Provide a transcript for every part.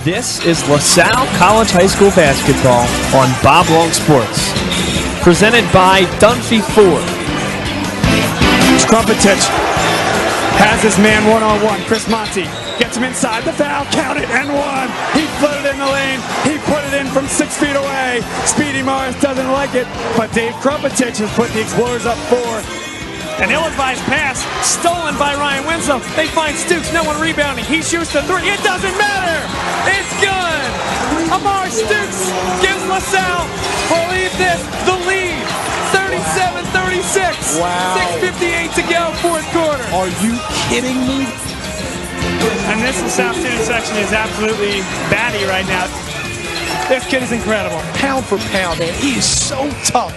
This is LaSalle College High School basketball on Bob Long Sports. Presented by Dunphy Ford. Krumpetich has his man one-on-one. Chris Monty gets him inside the foul. Count it, and one. He floated in the lane. He put it in from 6 feet away. Speedy Morris doesn't like it, but Dave Krumpetich has put the Explorers up 4. An ill-advised pass stolen by Ryan Winslow. They find Stukes, no one rebounding. He shoots the 3. It doesn't matter. It's good. Amar Stukes gives LaSalle, believe this, the lead. 37-36. Wow. 6:58 to go, fourth quarter. Are you kidding me? And this LaSalle student section is absolutely batty right now. This kid is incredible. Pound for pound, man. He is so tough.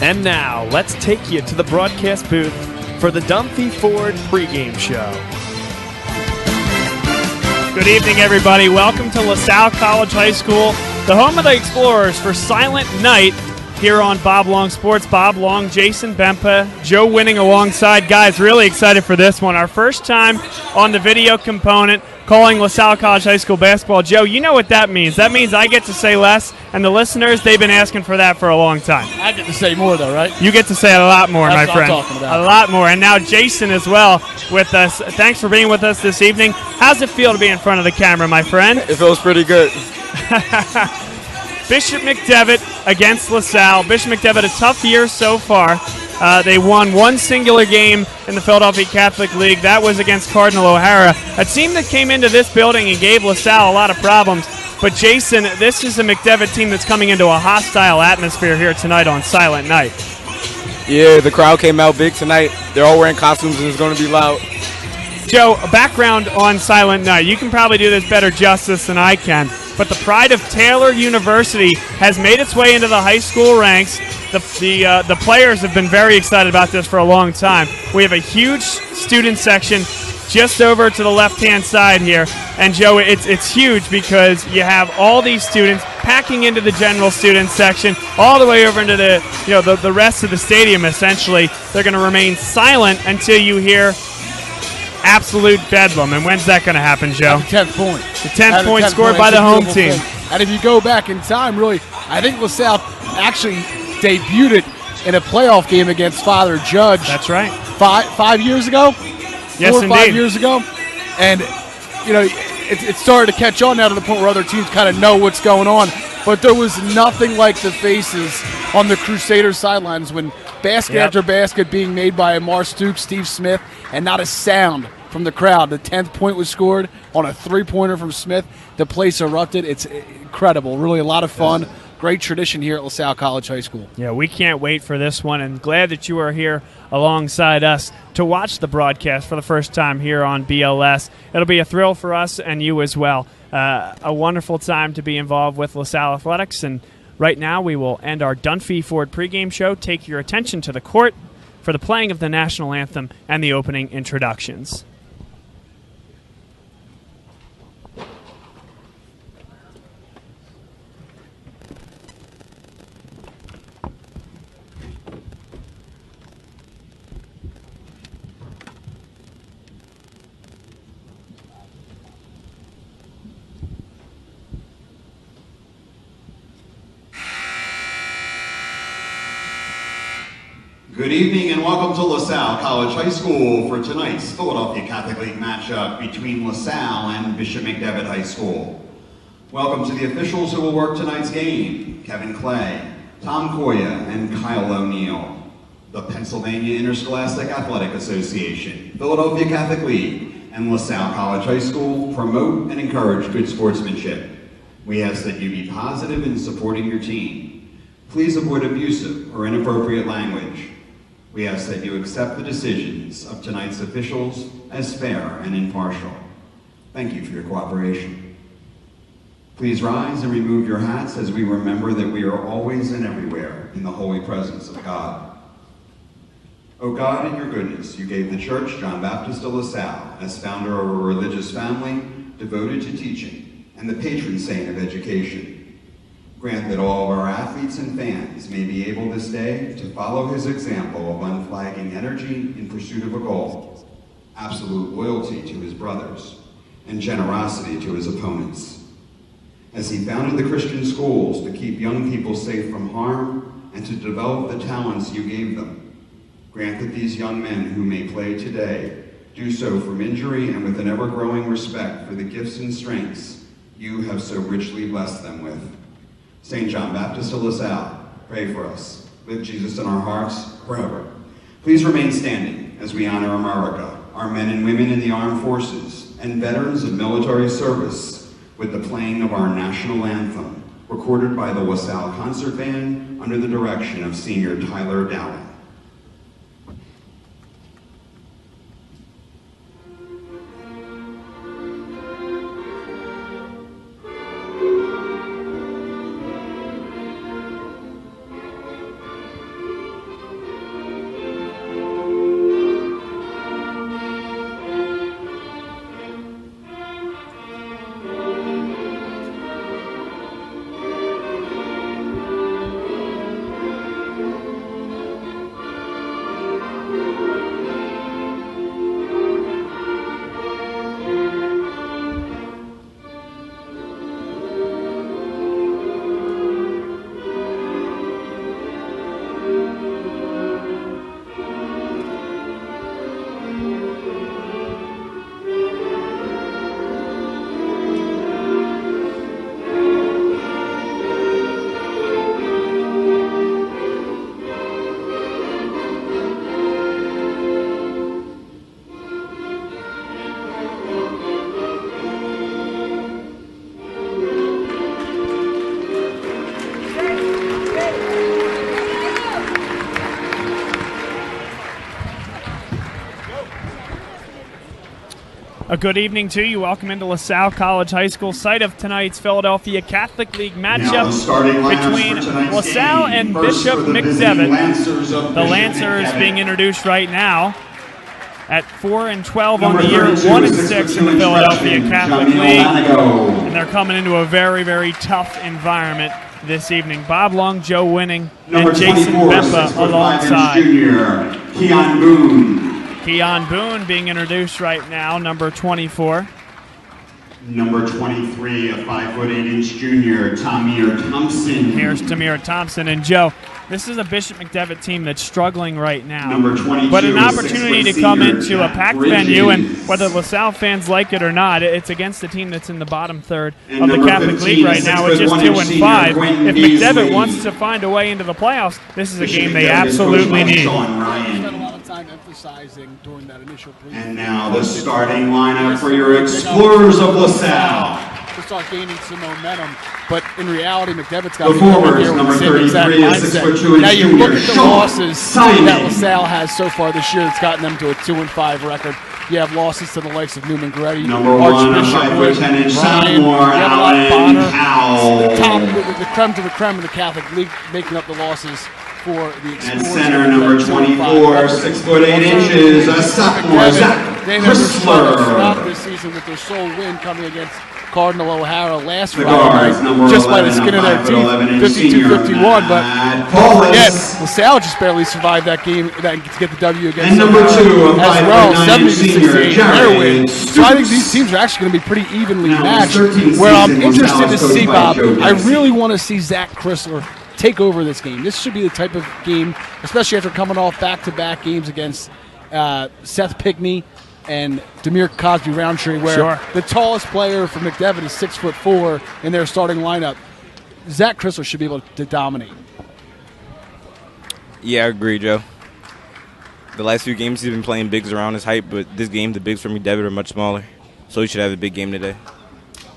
And now, let's take you to the broadcast booth for the Dunphy Ford pregame show. Good evening, everybody. Welcome to LaSalle College High School, the home of the Explorers for Silent Night here on Bob Long Sports. Bob Long, Jason Bempa, Joe Winning alongside. Guys, really excited for this one. Our first time on the video component calling LaSalle College High School basketball. Joe, you know what that means. That means I get to say less, and the listeners, they've been asking for that for a long time. I get to say more, though, right? You get to say it a lot more, That's my friend. what I'm talking about. A lot more. And now Jason as well with us. Thanks for being with us this evening. How's it feel to be in front of the camera, my friend? It feels pretty good. Bishop McDevitt against LaSalle. Bishop McDevitt, a tough year so far. They won one singular game in the Philadelphia Catholic League. That was against Cardinal O'Hara, a team that came into this building and gave LaSalle a lot of problems. But, Jason, this is a McDevitt team that's coming into a hostile atmosphere here tonight on Silent Night. Yeah, the crowd came out big tonight. They're all wearing costumes, and it's going to be loud. Joe, a background on Silent Night. You can probably do this better justice than I can. But the pride of Taylor University has made its way into the high school ranks. The players have been very excited about this for a long time. We have a huge student section just over to the left-hand side here. And, Joe, it's huge because you have all these students packing into the general student section all the way over into the rest of the stadium, essentially. They're going to remain silent until you hear absolute bedlam. And when's that going to happen, Joe? The 10th point. The 10th point scored by the home team. And if you go back in time, really, I think LaSalle actually debuted it in a playoff game against Father Judge. That's right. 5 years ago? Yes, 4 or 5 indeed. years ago. And, it started to catch on now to the point where other teams kind of know what's going on. But there was nothing like the faces on the Crusaders sidelines when basket after basket being made by Amar Stukes, Steve Smith, and not a sound from the crowd. The 10th point was scored on a three-pointer from Smith. The place erupted. It's incredible. Really a lot of fun. Great tradition here at LaSalle College High School. Yeah, we can't wait for this one, and glad that you are here alongside us to watch the broadcast for the first time here on BLS. It'll be a thrill for us and you as well. A wonderful time to be involved with LaSalle Athletics, and right now we will end our Dunphy Ford pregame show. Take your attention to the court for the playing of the national anthem and the opening introductions. Good evening and welcome to LaSalle College High School for tonight's Philadelphia Catholic League matchup between LaSalle and Bishop McDevitt High School. Welcome to the officials who will work tonight's game: Kevin Clay, Tom Koya, and Kyle O'Neill. The Pennsylvania Interscholastic Athletic Association, Philadelphia Catholic League, and LaSalle College High School promote and encourage good sportsmanship. We ask that you be positive in supporting your team. Please avoid abusive or inappropriate language. We ask that you accept the decisions of tonight's officials as fair and impartial. Thank you for your cooperation. Please rise and remove your hats as we remember that we are always and everywhere in the holy presence of God. O God, in your goodness, you gave the Church John Baptist of LaSalle as founder of a religious family devoted to teaching and the patron saint of education. Grant that all of our athletes and fans may be able this day to follow his example of unflagging energy in pursuit of a goal, absolute loyalty to his brothers, and generosity to his opponents. As he founded the Christian schools to keep young people safe from harm and to develop the talents you gave them, grant that these young men who may play today do so from injury and with an ever-growing respect for the gifts and strengths you have so richly blessed them with. St. John Baptist of LaSalle, pray for us. Live Jesus in our hearts forever. Please remain standing as we honor America, our men and women in the armed forces, and veterans of military service with the playing of our national anthem, recorded by the LaSalle Concert Band under the direction of Senior Tyler Dowling. A good evening to you. Welcome into LaSalle College High School, site of tonight's Philadelphia Catholic League matchup between LaSalle and Bishop McDevitt. The Lancers being introduced right now at 4-12 on the year, 1-6 in the Philadelphia Catholic League. And they're coming into a very, very tough environment this evening. Bob Long, Joe Winning, and Jason Bemba alongside. Keon Boone. Keon Boone being introduced right now, number 24. Number 23, a 5'8" junior, Tamir Thompson. Here's Tamir Thompson. And Joe, this is a Bishop McDevitt team that's struggling right now. Number 22, but an opportunity to come into a packed venue, and whether LaSalle fans like it or not, it's against a team that's in the bottom third of the Catholic League right now at just 2-5. If McDevitt wants to find a way into the playoffs, this is a game they absolutely need. Emphasizing during that initial brief. And now the starting lineup for your Explorers of LaSalle. To start gaining some momentum, but in reality, McDevitt's got the forwards, number 33, a 6'2" Now you look at the Sean losses Simon. that LaSalle has so far this year. It's gotten them to a 2-5 record. You have losses to the likes of Newman Gretty, number 1, Archbishop 5'10" Ryan, Salle, Allen Howell. The top, the creme to the creme of the Catholic League, making up the losses for the At center, number 24, 6'8", a sophomore, Zach Chrysler. Throughout this season with their sole win coming against Cardinal O'Hara last The Friday guards, night, number just by 11, the skin of their teeth, 52-51. But don't forget, LaSalle just barely survived that game to get the W against And number 2, a as well, 5'9" senior, 70-68 their win. Jared So I think these teams are actually going to be pretty evenly Now, matched. 13th Where I'm season, interested to LaSalle's see, coached by Bob, Joe I Dempsey. really want to see Zach Chrysler take over this game. This should be the type of game, especially after coming off back-to-back games against Seth Pickney and Demir Cosby Roundtree, where the tallest player for McDevitt is 6'4" in their starting lineup. Zach Chrysler should be able to dominate. Yeah, I agree, Joe. The last few games he's been playing bigs around his height, but this game the bigs for McDevitt are much smaller, so he should have a big game today.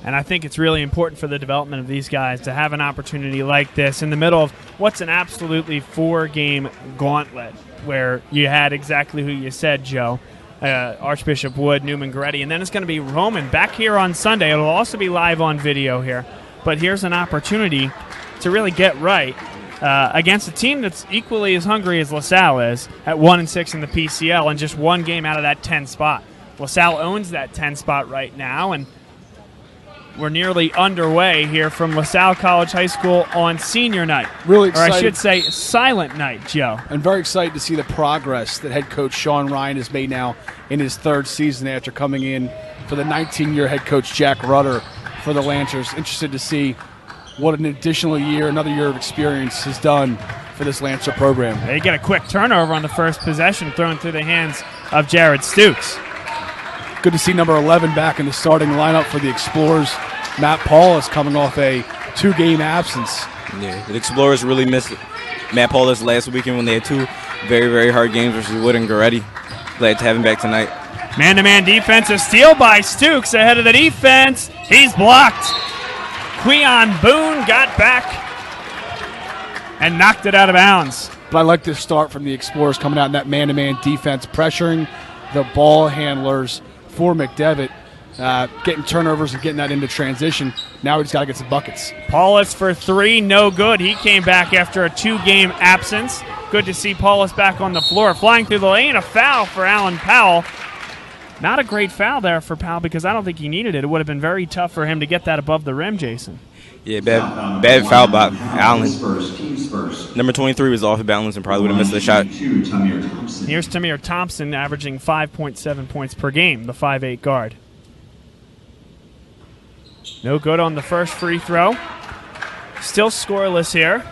And I think it's really important for the development of these guys to have an opportunity like this in the middle of what's an absolutely 4-game gauntlet, where you had exactly who you said, Joe, Archbishop Wood, Newman Gretty, and then it's going to be Roman back here on Sunday. It'll also be live on video here. But here's an opportunity to really get right against a team that's equally as hungry as LaSalle is at 1-6 in the PCL and just one game out of that 10 spot. LaSalle owns that 10 spot right now, and we're nearly underway here from LaSalle College High School on senior night. Really excited. Or I should say silent night, Joe. I'm very excited to see the progress that head coach Sean Ryan has made now in his third season after coming in for the 19-year head coach Jack Rutter for the Lancers. Interested to see what an additional year, another year of experience has done for this Lancer program. They get a quick turnover on the first possession, thrown through the hands of Jared Stukes. Good to see number 11 back in the starting lineup for the Explorers. Matt Paulus coming off a 2-game absence. Yeah, the Explorers really missed Matt Paulus last weekend when they had 2 very, very hard games versus Wood and Goretti. Glad to have him back tonight. Man-to-man defense, a steal by Stukes ahead of the defense. He's blocked. Queon Boone got back and knocked it out of bounds. But I like this start from the Explorers coming out in that man-to-man defense, pressuring the ball handlers for McDevitt, getting turnovers and getting that into transition. Now we just got to get some buckets. Paulus for 3, no good. He came back after a 2-game absence. Good to see Paulus back on the floor. Flying through the lane, a foul for Alan Powell. Not a great foul there for Powell because I don't think he needed it. It would have been very tough for him to get that above the rim, Jason. Yeah, bad foul by Allen. Number 23 was off balance and probably would have missed the shot. Here's Tamir Thompson averaging 5.7 points per game, the 5'8 guard. No good on the first free throw. Still scoreless here.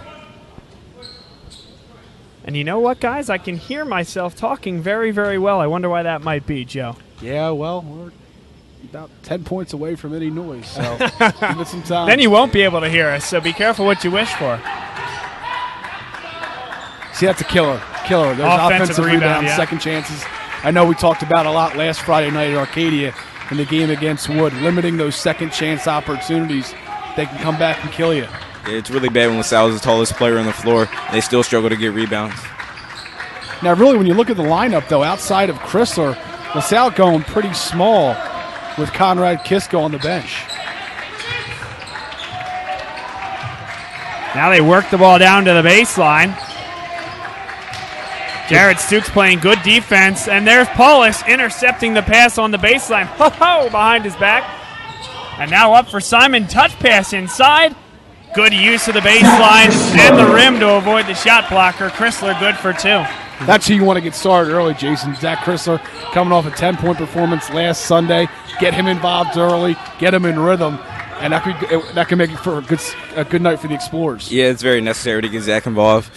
And you know what, guys? I can hear myself talking very, very well. I wonder why that might be, Joe. Yeah, well, we're about 10 points away from any noise, so give it some time. Then you won't be able to hear us, so be careful what you wish for. See, that's a killer. There's offensive rebounds, yeah. Second chances. I know we talked about a lot last Friday night at Arcadia in the game against Wood, limiting those second chance opportunities. They can come back and kill you. Yeah, it's really bad when LaSalle is the tallest player on the floor. They still struggle to get rebounds. Now, really, when you look at the lineup, though, outside of Chrysler, LaSalle going pretty small with Conrad Kisko on the bench. Now they work the ball down to the baseline. Jared Stukes playing good defense, and there's Paulus intercepting the pass on the baseline. Ho-ho, behind his back. And now up for Simon, touch pass inside. Good use of the baseline and the rim to avoid the shot blocker. Chrysler good for 2. That's who you want to get started early, Jason. Zach Chrysler coming off a 10-point performance last Sunday. Get him involved early, get him in rhythm, and that can make it for a good night for the Explorers. Yeah, it's very necessary to get Zach involved.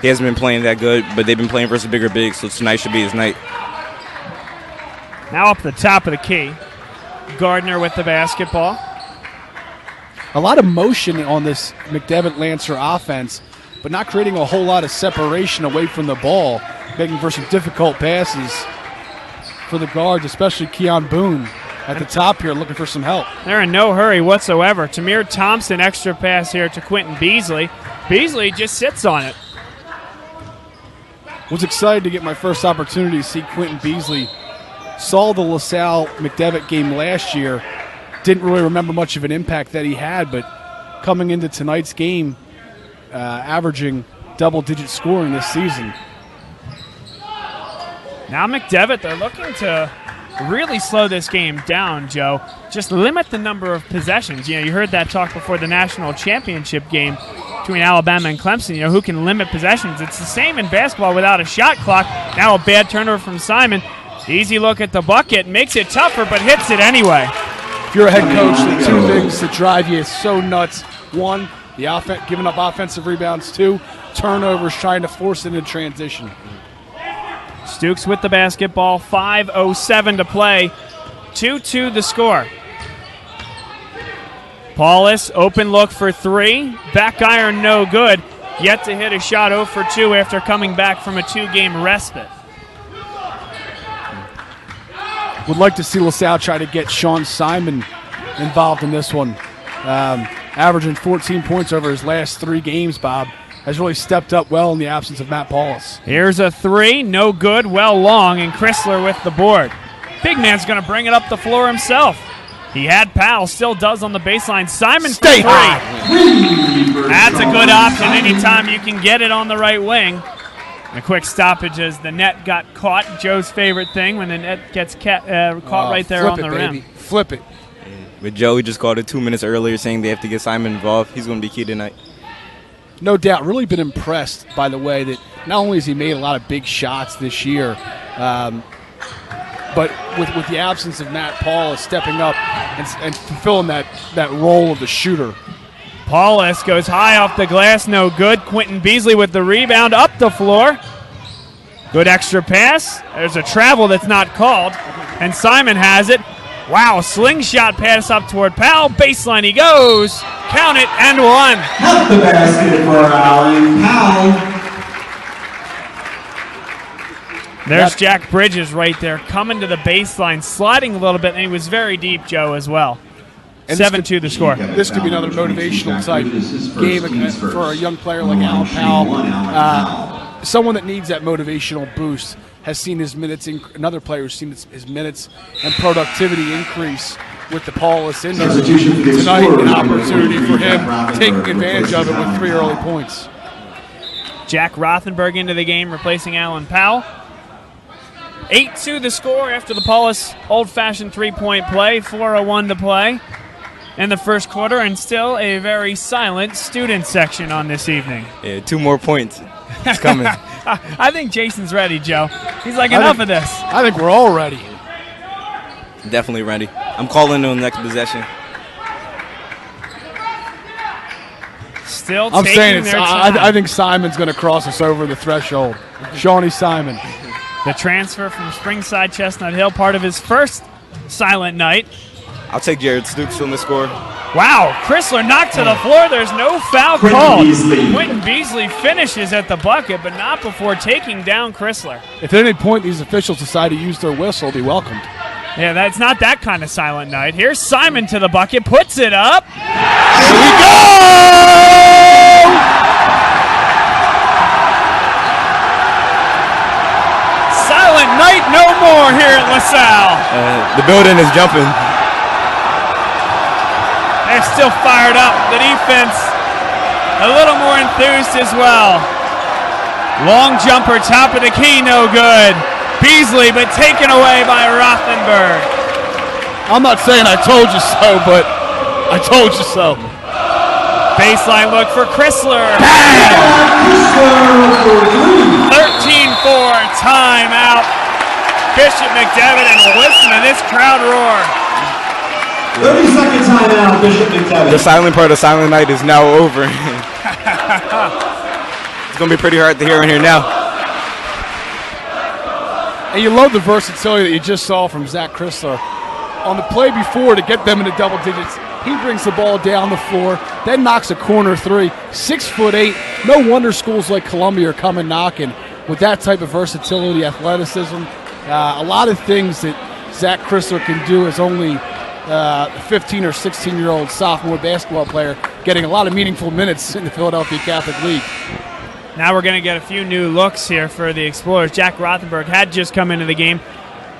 He hasn't been playing that good, but they've been playing versus bigger bigs, so tonight should be his night. Now up the top of the key. Gardner with the basketball. A lot of motion on this McDevitt Lancer offense, but not creating a whole lot of separation away from the ball, making for some difficult passes for the guards, especially Keon Boone at the top here looking for some help. They're in no hurry whatsoever. Tamir Thompson, extra pass here to Quentin Beasley. Beasley just sits on it. Was excited to get my first opportunity to see Quentin Beasley. Saw the LaSalle McDevitt game last year. Didn't really remember much of an impact that he had, but coming into tonight's game, averaging double-digit scoring this season. Now McDevitt, they're looking to really slow this game down, Joe. Just limit the number of possessions. You know, you heard that talk before the national championship game between Alabama and Clemson. You know, who can limit possessions? It's the same in basketball without a shot clock. Now a bad turnover from Simon. Easy look at the bucket. Makes it tougher, but hits it anyway. If you're a head coach, the 2 things that drive you so nuts. 1, the offense, giving up offensive rebounds. 2, turnovers, trying to force it into transition. Stukes with the basketball. 5:07 to play. 2-2 the score. Paulus, open look for 3. Back iron, no good. Yet to hit a shot 0 for 2 after coming back from a 2-game respite. Would like to see LaSalle try to get Sean Simon involved in this one. Averaging 14 points over his last 3 games, Bob. Has really stepped up well in the absence of Matt Paulus. Here's a 3, no good, well long, and Chrysler with the board. Big man's going to bring it up the floor himself. He had Powell, still does on the baseline. Simon for 3. That's a good option anytime you can get it on the right wing. And a quick stoppage as the net got caught. Joe's favorite thing when the net gets caught right there on the rim. Flip it. But Joe, he just called it 2 minutes earlier saying they have to get Simon involved. He's going to be key tonight. No doubt. Really been impressed by the way that not only has he made a lot of big shots this year, but with the absence of Matt Paulus stepping up and fulfilling that role of the shooter. Paulus goes high off the glass, no good. Quentin Beasley with the rebound up the floor. Good extra pass. There's a travel that's not called, and Simon has it. Wow, slingshot pass up toward Powell. Baseline he goes. Count it, and one. At the basket for Allen Powell. There's Jack Bridges right there, coming to the baseline, sliding a little bit, and he was very deep, Joe, as well. 7-2 the score. This could be another motivational type game for a young player like Alan Powell. Someone that needs that motivational boost has seen his minutes, another player has seen his minutes and productivity increase with the Paulus injury. Tonight, an opportunity for him taking advantage of it with 3 early points. Jack Rothenberg into the game, replacing Alan Powell. 8-2 the score after the Paulus old-fashioned three-point play. 4:01 to play in the first quarter, and still a very silent student section on this evening. Yeah, 2 more points. It's coming. I think Jason's ready, Joe. He's like, enough of this. I think we're all ready. Definitely ready. I'm calling on the next possession. Still I'm taking saying their time. I think Simon's going to cross us over the threshold. Shawnee Simon. The transfer from Springside Chestnut Hill, part of his first silent night. I'll take Jared Stooks on the score. Wow, Chrysler knocked to the floor. There's no foul called. Quentin Beasley finishes at the bucket, but not before taking down Chrysler. If at any point these officials decide to use their whistle, be welcomed. Yeah, that's not that kind of silent night. Here's Simon to the bucket, puts it up. Here we go! Silent night no more here at LaSalle. The building is jumping. They're still fired up. The defense a little more enthused as well. Long jumper, top of the key, no good. Beasley, but taken away by Rothenberg. I'm not saying I told you so, but I told you so. Baseline look for Chrysler. 13-4, timeout. Bishop McDevitt, and listen to this crowd roar. 30-second timeout, Bishop McDevitt. The silent part of Silent Night is now over. It's going to be pretty hard to hear in here now. And you love the versatility that you just saw from Zach Chrysler. On the play before, to get them into double digits, he brings the ball down the floor, then knocks a corner three. 6'8". No wonder schools like Columbia are coming knocking with that type of versatility, athleticism. A lot of things that Zach Chrysler can do as only a 15 or 16-year-old sophomore basketball player, getting a lot of meaningful minutes in the Philadelphia Catholic League. Now we're going to get a few new looks here for the Explorers. Jack Rothenberg had just come into the game.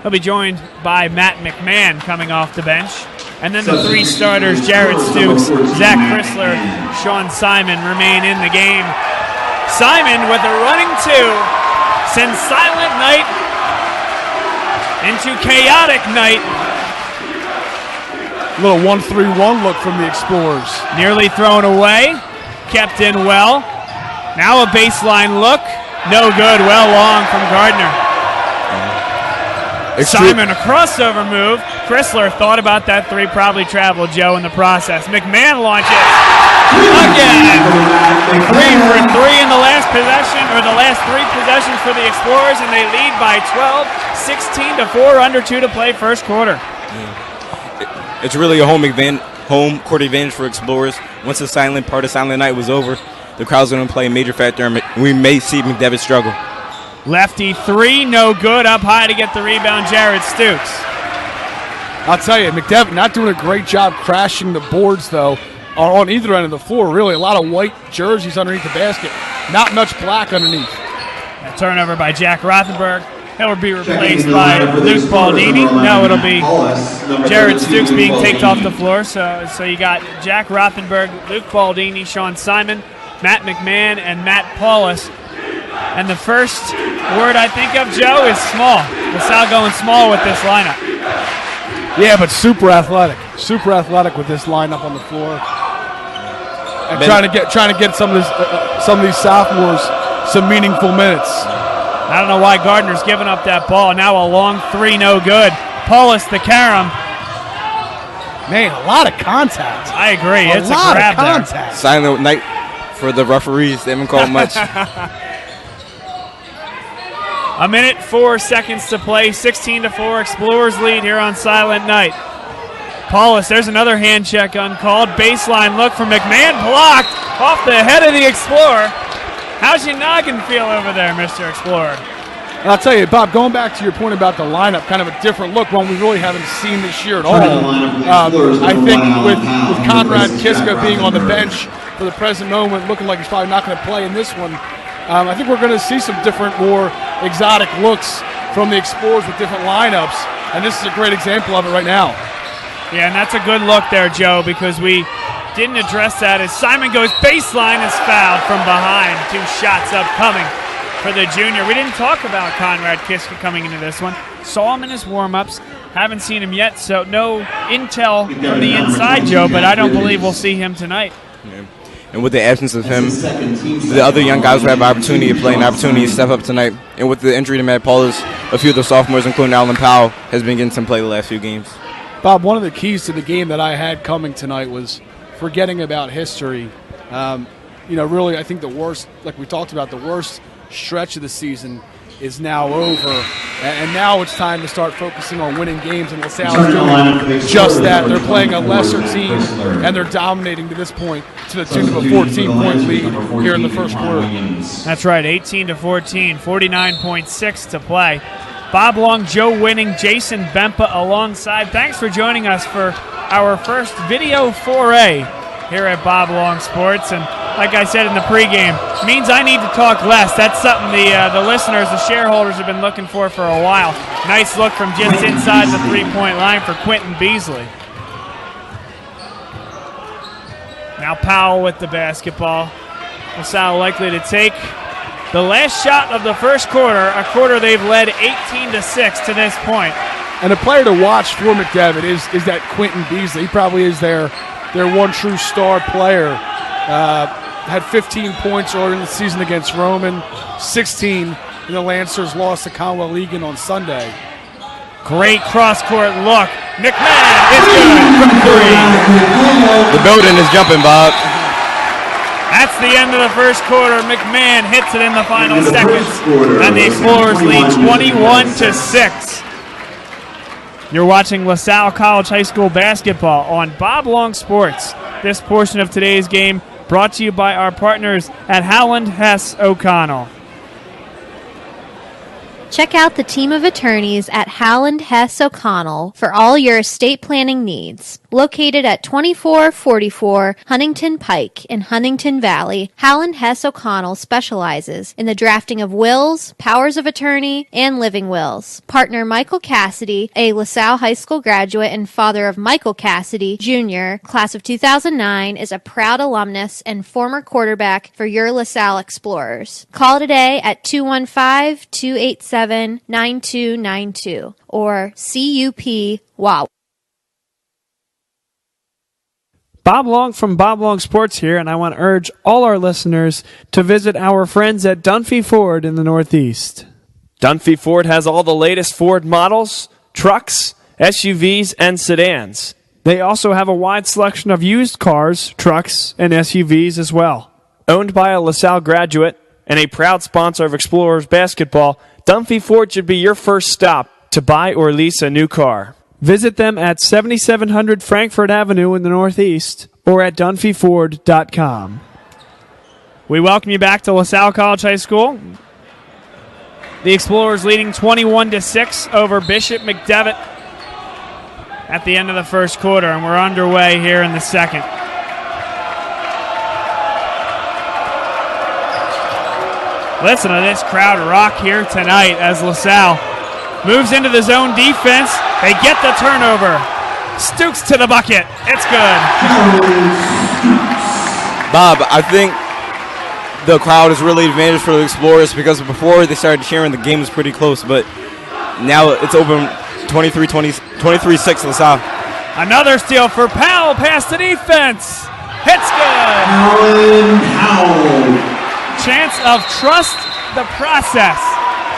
He'll be joined by Matt McMahon coming off the bench. And then the 3 starters, Jared Stooks, Zach Chrysler, Sean Simon, remain in the game. Simon with a running 2 sends silent night into chaotic night. A little 1-3-1 look from the Explorers. Nearly thrown away, kept in well. Now a baseline look, no good, well long from Gardner. Simon, a crossover move. Chrysler thought about that 3, probably traveled, Joe, in the process. McMahon launches again. 3 for 3 in the last possession, or the last 3 possessions for the Explorers, and they lead by 12, 16-4, under 2 to play first quarter. It's really a home court advantage for Explorers. Once the silent part of Silent Night was over, the crowd's going to play a major factor, and we may see McDevitt struggle. Lefty 3, no good. Up high to get the rebound, Jared Stooks. I'll tell you, McDevitt not doing a great job crashing the boards, though, on either end of the floor. Really, a lot of white jerseys underneath the basket. Not much black underneath. A turnover by Jack Rothenberg. He'll be replaced by Luke Baldini. No, it'll be Jared Stooks being taken off the floor. So you got Jack Rothenberg, Luke Baldini, Sean Simon, Matt McMahon, and Matt Paulus. And the first word I think of, Joe, is small. LaSalle going small with this lineup. Yeah, but super athletic. Super athletic with this lineup on the floor. And trying to get some of these sophomores some meaningful minutes. I don't know why Gardner's giving up that ball. Now a long three, no good. Paulus the carom. Man, a lot of contact. I agree. It's a lot grab of contact. there. Silent night for the referees. They haven't called much. A minute, 4 seconds to play. 16-4. Explorers lead here on Silent Night. Paulus, there's another hand check uncalled. Baseline look from McMahon, blocked off the head of the Explorer. How's your noggin feel over there, Mr. Explorer? And I'll tell you, Bob, going back to your point about the lineup, kind of a different look, one we really haven't seen this year at all. I think with Conrad Kiska being on the bench for the present moment, looking like he's probably not going to play in this one, I think we're going to see some different, more exotic looks from the Explorers with different lineups, and this is a great example of it right now. Yeah, and that's a good look there, Joe, because we didn't address that as Simon goes baseline, is fouled from behind. 2 shots upcoming for the junior. We didn't talk about Conrad Kiska coming into this one. Saw him in his warm-ups. Haven't seen him yet, so no intel from the inside, Joe, but I don't believe we'll see him tonight. Yeah. And with the absence of him, the other young guys will have an opportunity to play, an opportunity to step up tonight. And with the injury to Matt Paulus, a few of the sophomores, including Alan Powell, has been getting some play the last few games. Bob, one of the keys to the game that I had coming tonight was forgetting about history. Really, I think the worst, like we talked about, the worst stretch of the season is now over, and now it's time to start focusing on winning games, and LaSalle is doing just that. They're playing a lesser team, and they're dominating to this point to the tune of a 14-point lead here in the first quarter. That's right, 18-14, 49.6 to play. Bob Long, Joe Winning, Jason Bempa alongside. Thanks for joining us for our first video foray here at Bob Long Sports. And like I said in the pregame, means I need to talk less. That's something the listeners, the shareholders have been looking for a while. Nice look from just inside the three-point line for Quentin Beasley. Now Powell with the basketball. LaSalle likely to take the last shot of the first quarter, a quarter they've led 18-6 to this point. And a player to watch for McDevitt is that Quentin Beasley. He probably is their one true star player. Had 15 points earlier in the season against Roman, 16 in the Lancers' loss to Conwell Egan on Sunday. Great cross-court look. McMahon is good from 3. The building is jumping, Bob. That's the end of the first quarter. McMahon hits it in the final seconds, and the Explorers lead 21-6. You're watching LaSalle College High School basketball on Bob Long Sports. This portion of today's game brought to you by our partners at Howland Hess O'Connell. Check out the team of attorneys at Howland Hess O'Connell for all your estate planning needs. Located at 2444 Huntington Pike in Huntington Valley, Howland Hess O'Connell specializes in the drafting of wills, powers of attorney, and living wills. Partner Michael Cassidy, a LaSalle High School graduate and father of Michael Cassidy, Jr., class of 2009, is a proud alumnus and former quarterback for your LaSalle Explorers. Call today at 215-287-9292 or CUP WOW. Bob Long from Bob Long Sports here, and I want to urge all our listeners to visit our friends at Dunphy Ford in the Northeast. Dunphy Ford has all the latest Ford models, trucks, SUVs, and sedans. They also have a wide selection of used cars, trucks, and SUVs as well. Owned by a LaSalle graduate and a proud sponsor of Explorers basketball, Dunphy Ford should be your first stop to buy or lease a new car. Visit them at 7700 Frankfort Avenue in the Northeast or at dunphyford.com. We welcome you back to LaSalle College High School. The Explorers leading 21-6 over Bishop McDevitt at the end of the first quarter, and we're underway here in the second. Listen to this crowd rock here tonight as LaSalle moves into the zone defense. They get the turnover. Stukes to the bucket. It's good. Bob, I think the crowd is really advantaged for the Explorers because before they started cheering, the game was pretty close, but now it's open 23-6 LaSalle. Another steal for Powell past the defense. It's good. Chance of trust the process.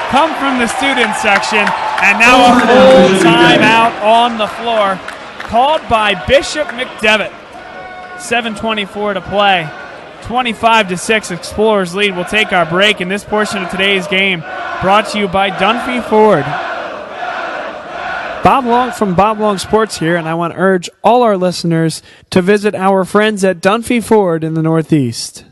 come from the student section. And now a full timeout on the floor called by Bishop McDevitt. 7:24 to play. 25-6 Explorers lead. We'll take our break in this portion of today's game, brought to you by Dunphy Ford. Bob Long from Bob Long Sports here, and I want to urge all our listeners to visit our friends at Dunphy Ford in the Northeast.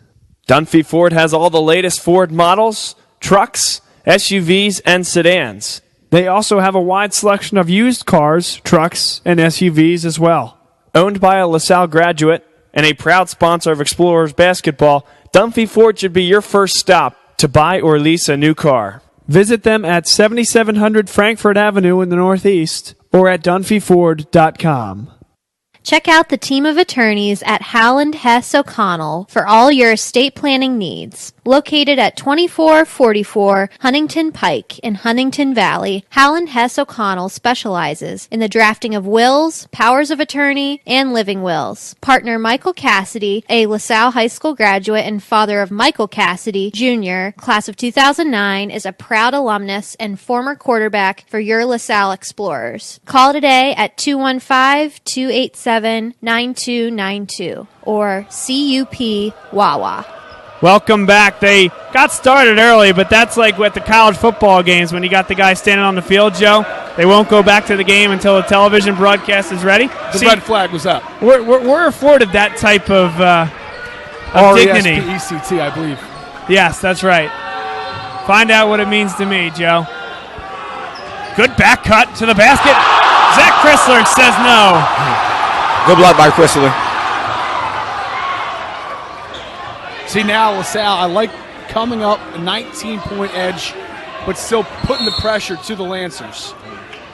Dunphy Ford has all the latest Ford models, trucks, SUVs, and sedans. They also have a wide selection of used cars, trucks, and SUVs as well. Owned by a LaSalle graduate and a proud sponsor of Explorers basketball, Dunphy Ford should be your first stop to buy or lease a new car. Visit them at 7700 Frankfort Avenue in the Northeast or at dunphyford.com. Check out the team of attorneys at Howland Hess O'Connell for all your estate planning needs. Located at 2444 Huntington Pike in Huntington Valley, Howland Hess O'Connell specializes in the drafting of wills, powers of attorney, and living wills. Partner Michael Cassidy, a LaSalle High School graduate and father of Michael Cassidy, Jr., class of 2009, is a proud alumnus and former quarterback for your LaSalle Explorers. Call today at 215-287-9292 or CUP Wawa. Welcome back. They got started early, but that's like with the college football games when you got the guy standing on the field, Joe. They won't go back to the game until the television broadcast is ready. The red flag was up. We're afforded that type of dignity. R-E-S-P-E-C-T, I believe. Yes, that's right. Find out what it means to me, Joe. Good back cut to the basket. Zach Chrysler says no. Good block by Chrysler. See, now LaSalle, I like coming up a 19-point edge, but still putting the pressure to the Lancers.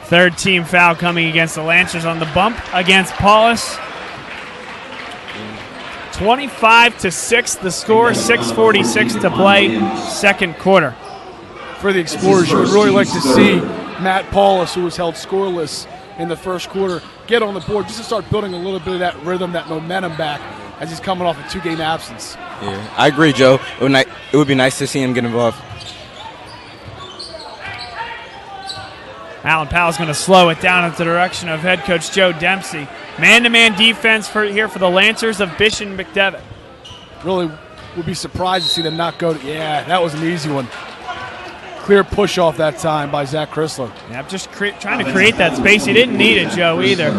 Third team foul coming against the Lancers on the bump against Paulus. 25-6 the score, 6:46 to play, second quarter. For the Explorers, you would really like to see Matt Paulus, who was held scoreless in the first quarter, get on the board just to start building a little bit of that rhythm, that momentum back as he's coming off a 2-game absence. Yeah, I agree, Joe. It would be nice to see him get involved. Alan Powell's going to slow it down in the direction of head coach Joe Dempsey. Man-to-man defense here for the Lancers of Bishop McDevitt. Really would be surprised to see them not go to, yeah, that was an easy one. Clear push off that time by Zach Chrysler. Yeah, just trying to create that space. He didn't need it, Joe, either.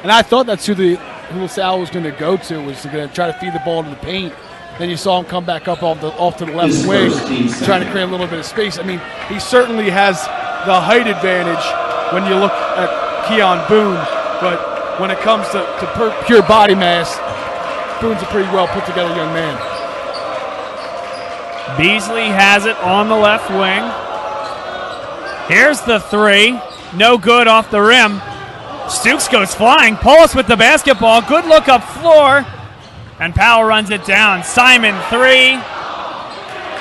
And I thought that's who LaSalle was going to go to, was going to try to feed the ball to the paint. Then you saw him come back up off to the left wing, trying to create a little bit of space. I mean, he certainly has the height advantage when you look at Keon Boone, but when it comes to pure body mass, Boone's a pretty well put together young man. Beasley has it on the left wing. Here's the three. No good off the rim. Stukes goes flying. Paulus with the basketball. Good look up floor. And Powell runs it down. Simon, three.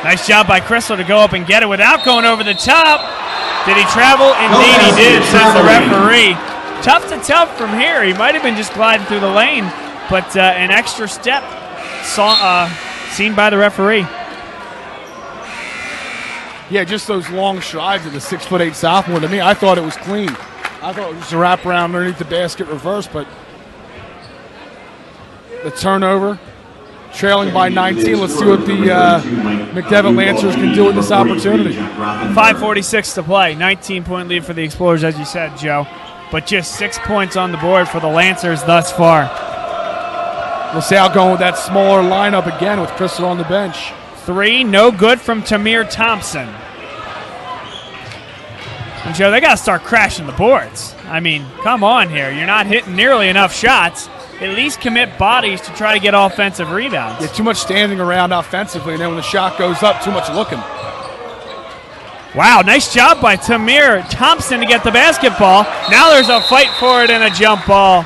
Nice job by Chrysler to go up and get it without going over the top. Did he travel? Indeed he did, says the referee. Tough to tell from here. He might have been just gliding through the lane, but an extra step seen by the referee. Yeah, just those long strides of the 6'8" sophomore. To me, I thought it was clean. I thought it was just a wraparound underneath the basket reverse, but the turnover, trailing by 19. Let's see what the McDevitt Lancers can do with this opportunity. 5:46 to play. 19-point lead for the Explorers, as you said, Joe. But just 6 points on the board for the Lancers thus far. LaSalle going with that smaller lineup again with Chrysler on the bench. Three, no good from Tamir Thompson. And Joe, they got to start crashing the boards. I mean, come on here. You're not hitting nearly enough shots. At least commit bodies to try to get offensive rebounds. Yeah, too much standing around offensively, and then when the shot goes up, too much looking. Wow, nice job by Tamir Thompson to get the basketball. Now there's a fight for it and a jump ball.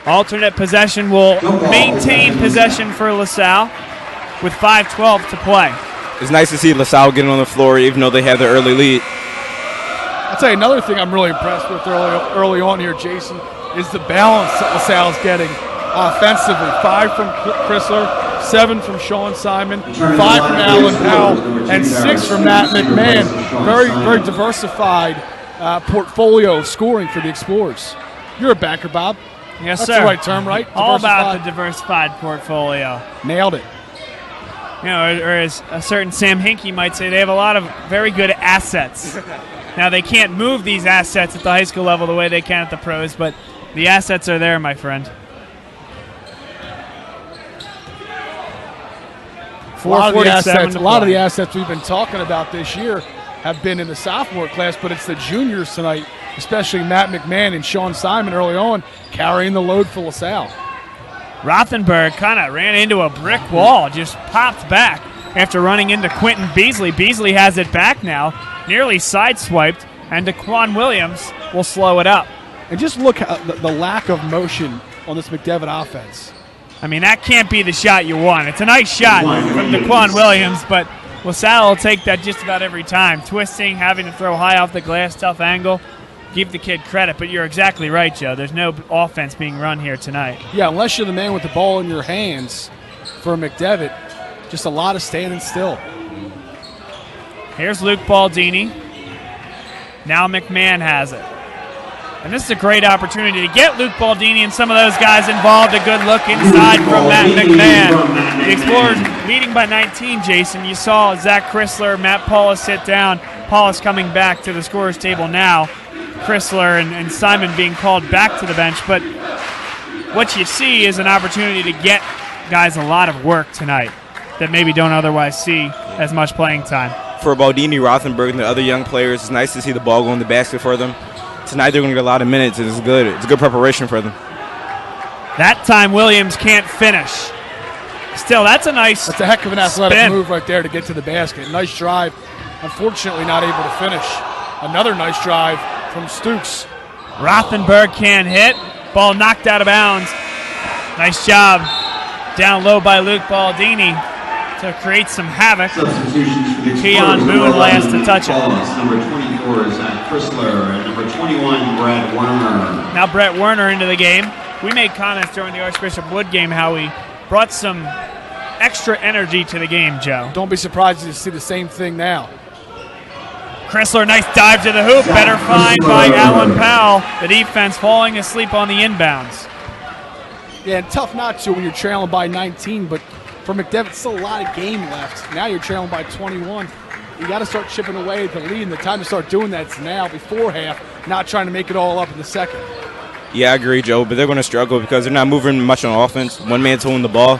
Alternate possession will maintain possession for LaSalle with 5:12 to play. It's nice to see LaSalle getting on the floor even though they have the early lead. I'll tell you another thing I'm really impressed with early on here, Jason, is the balance that LaSalle's getting offensively. 5 from Chrysler, 7 from Sean Simon, 5 from Alan Powell, and 6 from Matt McMahon. Very, very diversified portfolio of scoring for the Explorers. You're a banker, Bob. Yes, That's sir. the right term, right? All about the diversified portfolio. Nailed it. You know, or as a certain Sam Hinkie might say, they have a lot of very good assets. Now, they can't move these assets at the high school level the way they can at the pros, but the assets are there, my friend. A lot of the assets we've been talking about this year have been in the sophomore class, but it's the juniors tonight, especially Matt McMahon and Sean Simon early on, carrying the load for LaSalle. Rothenberg kind of ran into a brick wall, just popped back after running into Quentin Beasley. Beasley has it back now, nearly sideswiped, and DeQuan Williams will slow it up. And just look at the lack of motion on this McDevitt offense. I mean, that can't be the shot you want. It's a nice shot from DeQuan Williams, but LaSalle will take that just about every time. Twisting, having to throw high off the glass, tough angle. Give the kid credit, but you're exactly right, Joe. There's no offense being run here tonight. Yeah, unless you're the man with the ball in your hands for McDevitt, just a lot of standing still. Here's Luke Baldini. Now McMahon has it. And this is a great opportunity to get Luke Baldini and some of those guys involved. A good look inside from Matt McMahon. The Explorers leading by 19, Jason. You saw Zach Chrysler, Matt Paulus sit down. Paulus coming back to the scorer's table now. Chrysler and Simon being called back to the bench. But what you see is an opportunity to get guys a lot of work tonight that maybe don't otherwise see as much playing time. For Baldini, Rothenberg, and the other young players, it's nice to see the ball go in the basket for them. Tonight they're going to get a lot of minutes, and it's good. It's good preparation for them. That time Williams can't finish. Still, that's a heck of an athletic spin. move right there to get to the basket. Nice drive. Unfortunately, not able to finish. Another nice drive from Stukes. Rothenberg can't hit. Ball knocked out of bounds. Nice job down low by Luke Baldini to create some havoc. Keon Boone last to touch it. Number 24 is Zach Chrysler, and number 21, Brett Werner. Now Brett Werner into the game. We made comments during the Archbishop Wood game how he brought some extra energy to the game, Joe. Don't be surprised to see the same thing now. Chrysler, nice dive to the hoop. Better find by Alan Powell. The defense falling asleep on the inbounds. Yeah, and tough not to when you're trailing by 19, but for McDevitt, still a lot of game left. Now you're trailing by 21. You got to start chipping away at the lead, and the time to start doing that's now, before half, not trying to make it all up in the second. Yeah, I agree, Joe, but they're going to struggle because they're not moving much on offense. One man's holding the ball,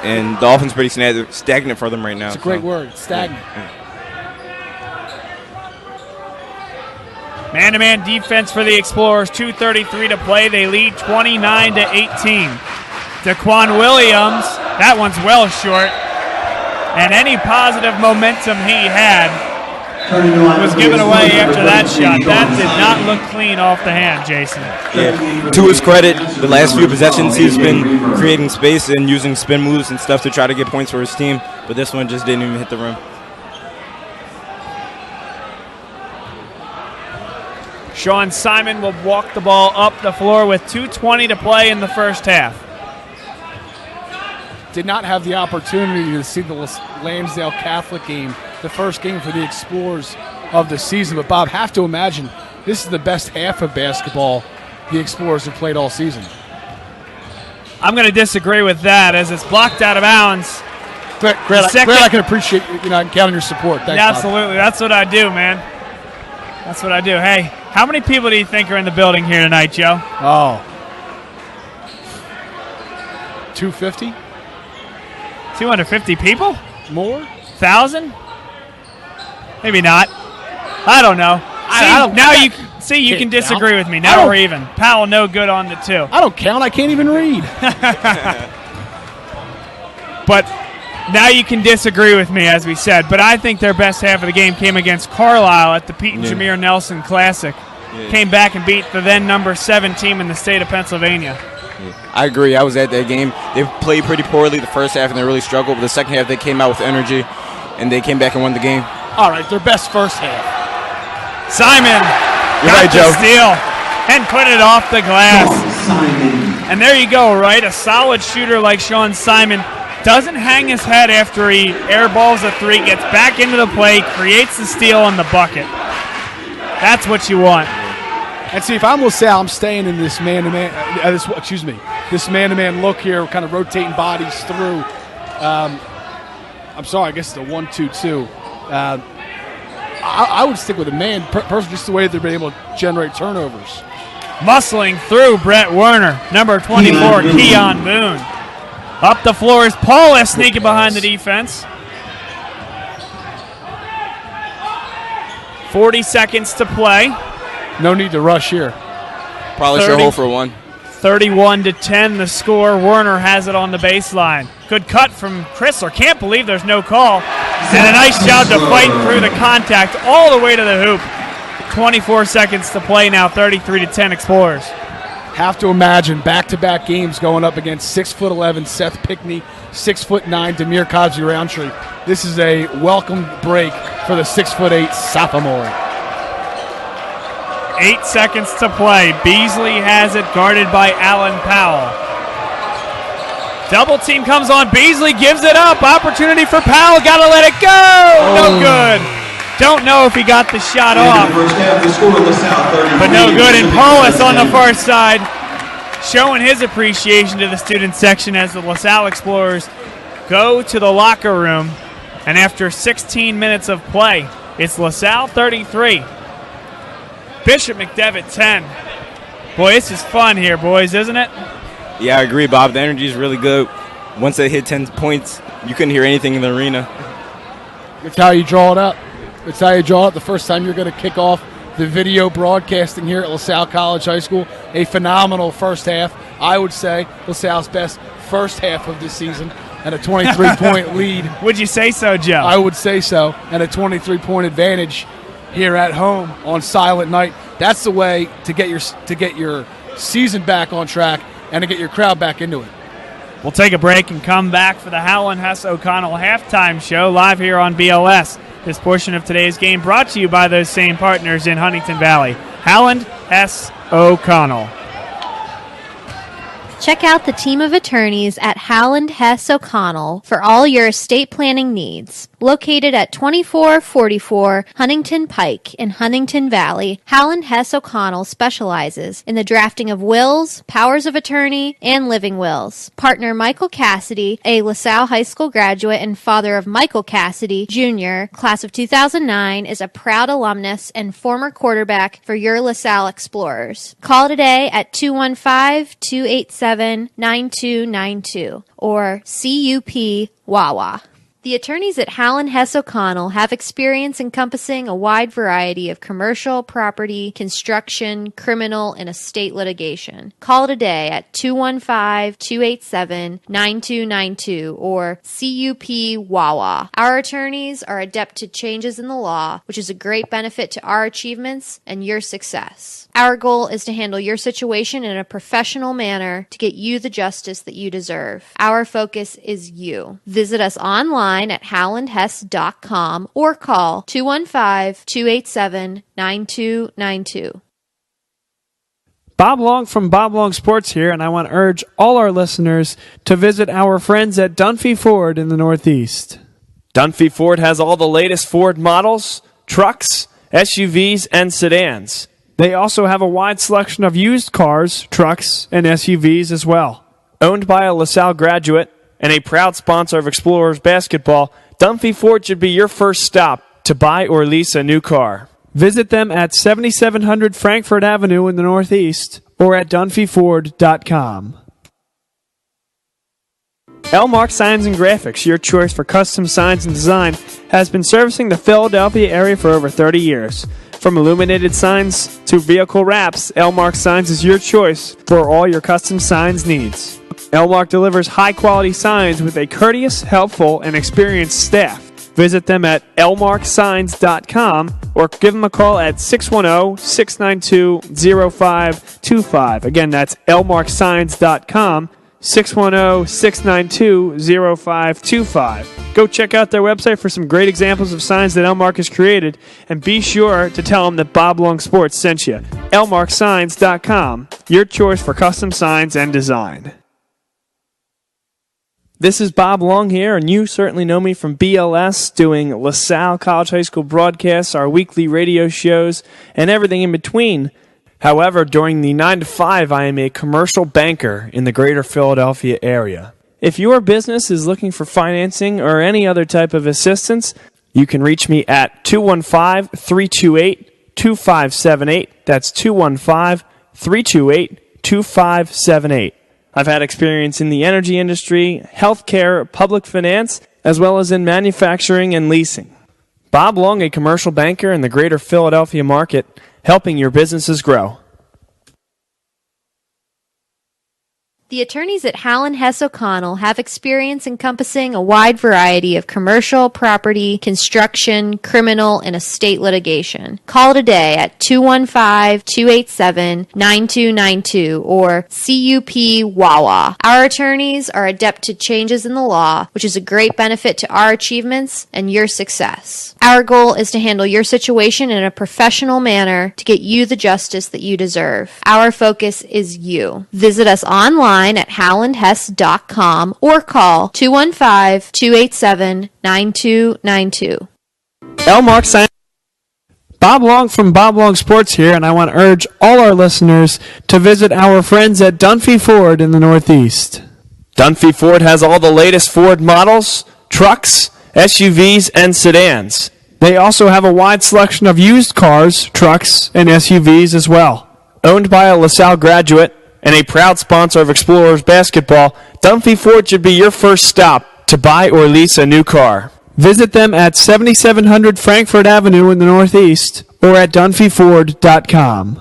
and the offense is pretty stagnant for them right now. It's a great word, stagnant. Yeah. Man-to-man defense for the Explorers. 2:33 to play. They lead 29-18. DeQuan Williams, that one's well short. And any positive momentum he had was given away after that shot. That did not look clean off the hand, Jason. Yeah. To his credit, the last few possessions he's been creating space and using spin moves and stuff to try to get points for his team, but this one just didn't even hit the rim. Sean Simon will walk the ball up the floor with 2:20 to play in the first half. Did not have the opportunity to see the Lansdale Catholic game, the first game for the Explorers of the season. But, Bob, have to imagine this is the best half of basketball the Explorers have played all season. I'm going to disagree with that as it's blocked out of bounds. Glad I can appreciate and count on your support. Thanks, yeah, absolutely. Bob. That's what I do, man. That's what I do. Hey, how many people do you think are in the building here tonight, Joe? Oh. 250? 250 people? More? 1,000? Maybe not. I don't know. You can disagree count. with me. Now we're even. Powell no good on the two. I don't count. I can't even read. But now you can disagree with me, as we said. But I think their best half of the game came against Carlisle at the Pete and Jameer Nelson Classic. Yeah. Came back and beat the then number 7 team in the state of Pennsylvania. I agree. I was at that game. They played pretty poorly the first half, and they really struggled. But the second half, they came out with energy, and they came back and won the game. All right, their best first half. Simon got the steal and put it off the glass. And there you go, right? A solid shooter like Sean Simon Doesn't hang his head after he airballs a three, gets back into the play, creates the steal on the bucket. That's what you want. And see, if I'm LaSalle, I'm staying in this man-to-man. This man-to-man look here, kind of rotating bodies through. I'm sorry, I guess it's a 1-2-2. I would stick with a man, personally, just the way they've been able to generate turnovers. Muscling through Brett Werner, number 24, Keon Boone. Up the floor is Paulus sneaking behind the defense. 40 seconds to play. No need to rush here. Probably sure hold for one. 31-10 the score. Werner has it on the baseline. Good cut from Chrysler. Can't believe there's no call. And a nice job to fight through the contact all the way to the hoop. 24 seconds to play now, 33-10 Explorers. Have to imagine back-to-back games going up against 6'11" Seth Pickney, 6'9" Demir Kadji-Roundtree. This is a welcome break for the 6'8" sophomore. 8 seconds to play. Beasley has it, guarded by Allen Powell. Double team comes on. Beasley gives it up. Opportunity for Powell. Got to let it go. No good. Don't know if he got the shot off. But no good. And Paulus on the far side showing his appreciation to the student section as the LaSalle Explorers go to the locker room. And after 16 minutes of play, it's LaSalle 33. Bishop McDevitt 10. Boy, this is fun here, boys, isn't it? Yeah, I agree, Bob. The energy is really good. Once they hit 10 points, you couldn't hear anything in the arena. It's how you draw it up. It's how you draw it the first time you're going to kick off the video broadcasting here at LaSalle College High School. A phenomenal first half. I would say LaSalle's best first half of this season, and a 23-point lead. Would you say so, Joe? I would say so, and a 23-point advantage here at home on Silent Night. That's the way to get your season back on track and to get your crowd back into it. We'll take a break and come back for the Howland Hess O'Connell halftime show live here on BLS. This portion of today's game brought to you by those same partners in Huntington Valley. Howland Hess O'Connell. Check out the team of attorneys at Howland Hess O'Connell for all your estate planning needs. Located at 2444 Huntington Pike in Huntington Valley, Howland Hess O'Connell specializes in the drafting of wills, powers of attorney, and living wills. Partner Michael Cassidy, a LaSalle High School graduate and father of Michael Cassidy, Jr., class of 2009, is a proud alumnus and former quarterback for your LaSalle Explorers. Call today at 215-287-9292 or CUP Wawa. The attorneys at Howland Hess O'Connell have experience encompassing a wide variety of commercial, property, construction, criminal, and estate litigation. Call today at 215-287-9292 or CUP Wawa. Our attorneys are adept to changes in the law, which is a great benefit to our achievements and your success. Our goal is to handle your situation in a professional manner to get you the justice that you deserve. Our focus is you. Visit us online at howlandhess.com or call 215-287-9292. Bob Long from Bob Long Sports here, and I want to urge all our listeners to visit our friends at Dunphy Ford in the Northeast. Dunphy Ford has all the latest Ford models, trucks, SUVs, and sedans. They also have a wide selection of used cars, trucks, and SUVs as well. Owned by a LaSalle graduate and a proud sponsor of Explorers basketball, Dunphy Ford should be your first stop to buy or lease a new car. Visit them at 7700 Frankfort Avenue in the Northeast or at dunphyford.com. Elmark Signs and Graphics, your choice for custom signs and design, has been servicing the Philadelphia area for over 30 years. From illuminated signs to vehicle wraps, Elmark Signs is your choice for all your custom signs needs. Elmark delivers high-quality signs with a courteous, helpful, and experienced staff. Visit them at elmarksigns.com or give them a call at 610-692-0525. Again, that's elmarksigns.com, 610-692-0525. Go check out their website for some great examples of signs that Elmark has created, and be sure to tell them that Bob Long Sports sent you. elmarksigns.com, your choice for custom signs and design. This is Bob Long here, and you certainly know me from BLS, doing LaSalle College High School broadcasts, our weekly radio shows, and everything in between. However, during the 9 to 5, I am a commercial banker in the greater Philadelphia area. If your business is looking for financing or any other type of assistance, you can reach me at 215-328-2578. That's 215-328-2578. I've had experience in the energy industry, healthcare, public finance, as well as in manufacturing and leasing. Bob Long, a commercial banker in the greater Philadelphia market, helping your businesses grow. The attorneys at Hallen Hess O'Connell have experience encompassing a wide variety of commercial, property, construction, criminal, and estate litigation. Call today at 215-287-9292 or CUP-WAWA. Our attorneys are adept to changes in the law, which is a great benefit to our achievements and your success. Our goal is to handle your situation in a professional manner to get you the justice that you deserve. Our focus is you. Visit us online at howlandhess.com or call 215-287-9292. Mark sign. Bob Long from Bob Long Sports here, and I want to urge all our listeners to visit our friends at Dunphy Ford in the Northeast. Dunphy Ford has all the latest Ford models, trucks, SUVs, and sedans. They also have a wide selection of used cars, trucks, and SUVs as well. Owned by a LaSalle graduate and a proud sponsor of Explorers basketball, Dunphy Ford should be your first stop to buy or lease a new car. Visit them at 7700 Frankfort Avenue in the Northeast or at dunphyford.com.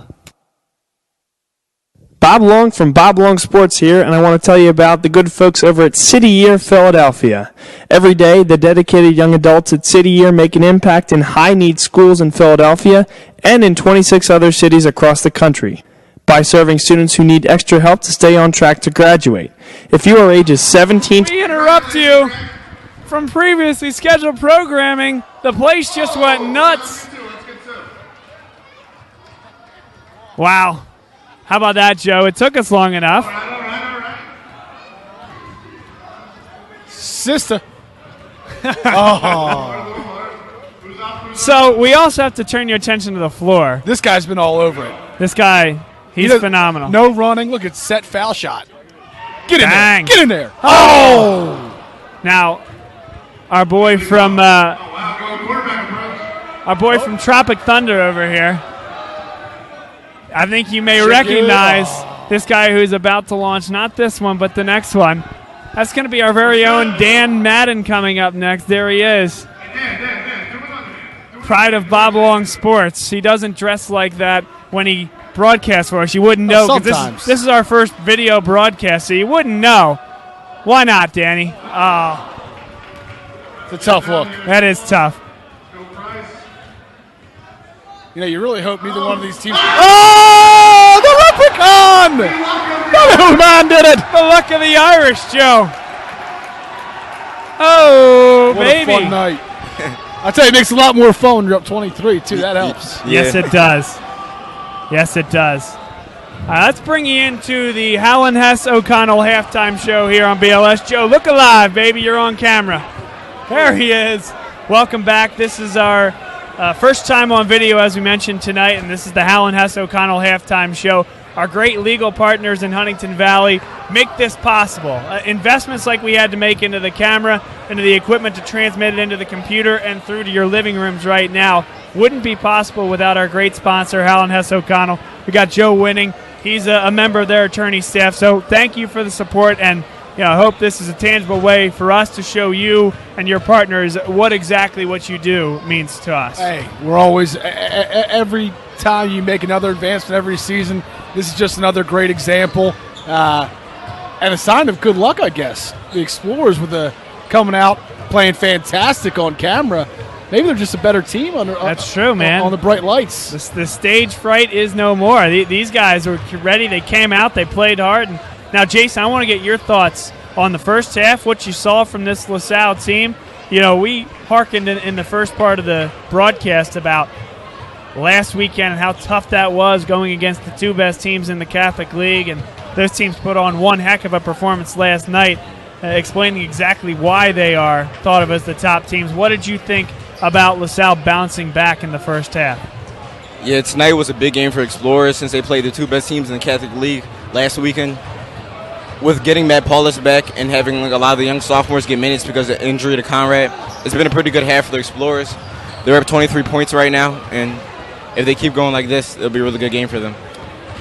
Bob Long from Bob Long Sports here, and I want to tell you about the good folks over at City Year Philadelphia. Every day, the dedicated young adults at City Year make an impact in high-need schools in Philadelphia and in 26 other cities across the country by serving students who need extra help to stay on track to graduate. If you are ages 17 We interrupt you from previously scheduled programming. The place just went nuts. Wow. How about that, Joe? It took us long enough. Sister. So we also have to turn your attention to the floor. This guy's been all over it. This guy, he's phenomenal. No running. Look, it's set foul shot. Get in Dang. there. Get in there. Oh! Now, our boy from Tropic Thunder over here. I think you may recognize this guy who's about to launch, not this one, but the next one. That's going to be our very own Dan Madden coming up next. There he is. Pride of Bob Long Sports. He doesn't dress like that when he broadcasts for us. You wouldn't know. Sometimes. This is our first video broadcast, so you wouldn't know. Why not, Danny? Oh, It's a tough look. that is tough. You know, you really hope neither one of these teams. Oh, the leprechaun! The little man did it. The luck of the Irish, Joe. Oh, What baby. a fun night. I tell you, it makes it a lot more fun when you're up 23 too. That helps. Yes, it does. Yes, it does. Let's bring you into the Hallen Hess O'Connell halftime show here on BLS. Joe, look alive, baby. You're on camera. There he is. Welcome back. This is our first time on video, as we mentioned tonight, and this is the Hallen Hess O'Connell halftime show. Our great legal partners in Huntington Valley make this possible. Investments like we had to make into the camera, into the equipment to transmit it into the computer and through to your living rooms right now wouldn't be possible without our great sponsor, Hallen Hess O'Connell. We got Joe Winning. He's a member of their attorney staff. So thank you for the support, and I hope this is a tangible way for us to show you and your partners what you do means to us. Hey, we're always every time you make another advancement every season. This is just another great example, and a sign of good luck, I guess. The Explorers coming out playing fantastic on camera. Maybe they're just a better team. That's true, man. On the bright lights, the stage fright is no more. These guys were ready. They came out. They played hard. And now, Jason, I want to get your thoughts on the first half. What you saw from this LaSalle team. We hearkened in the first part of the broadcast about last weekend and how tough that was going against the two best teams in the Catholic League, and those teams put on one heck of a performance last night. explaining exactly why they are thought of as the top teams. What did you think about LaSalle bouncing back in the first half? Yeah, tonight was a big game for Explorers since they played the two best teams in the Catholic League last weekend. With getting Matt Paulus back and having a lot of the young sophomores get minutes because of injury to Conrad, it's been a pretty good half for the Explorers. They're up 23 points right now, and if they keep going like this, it'll be a really good game for them.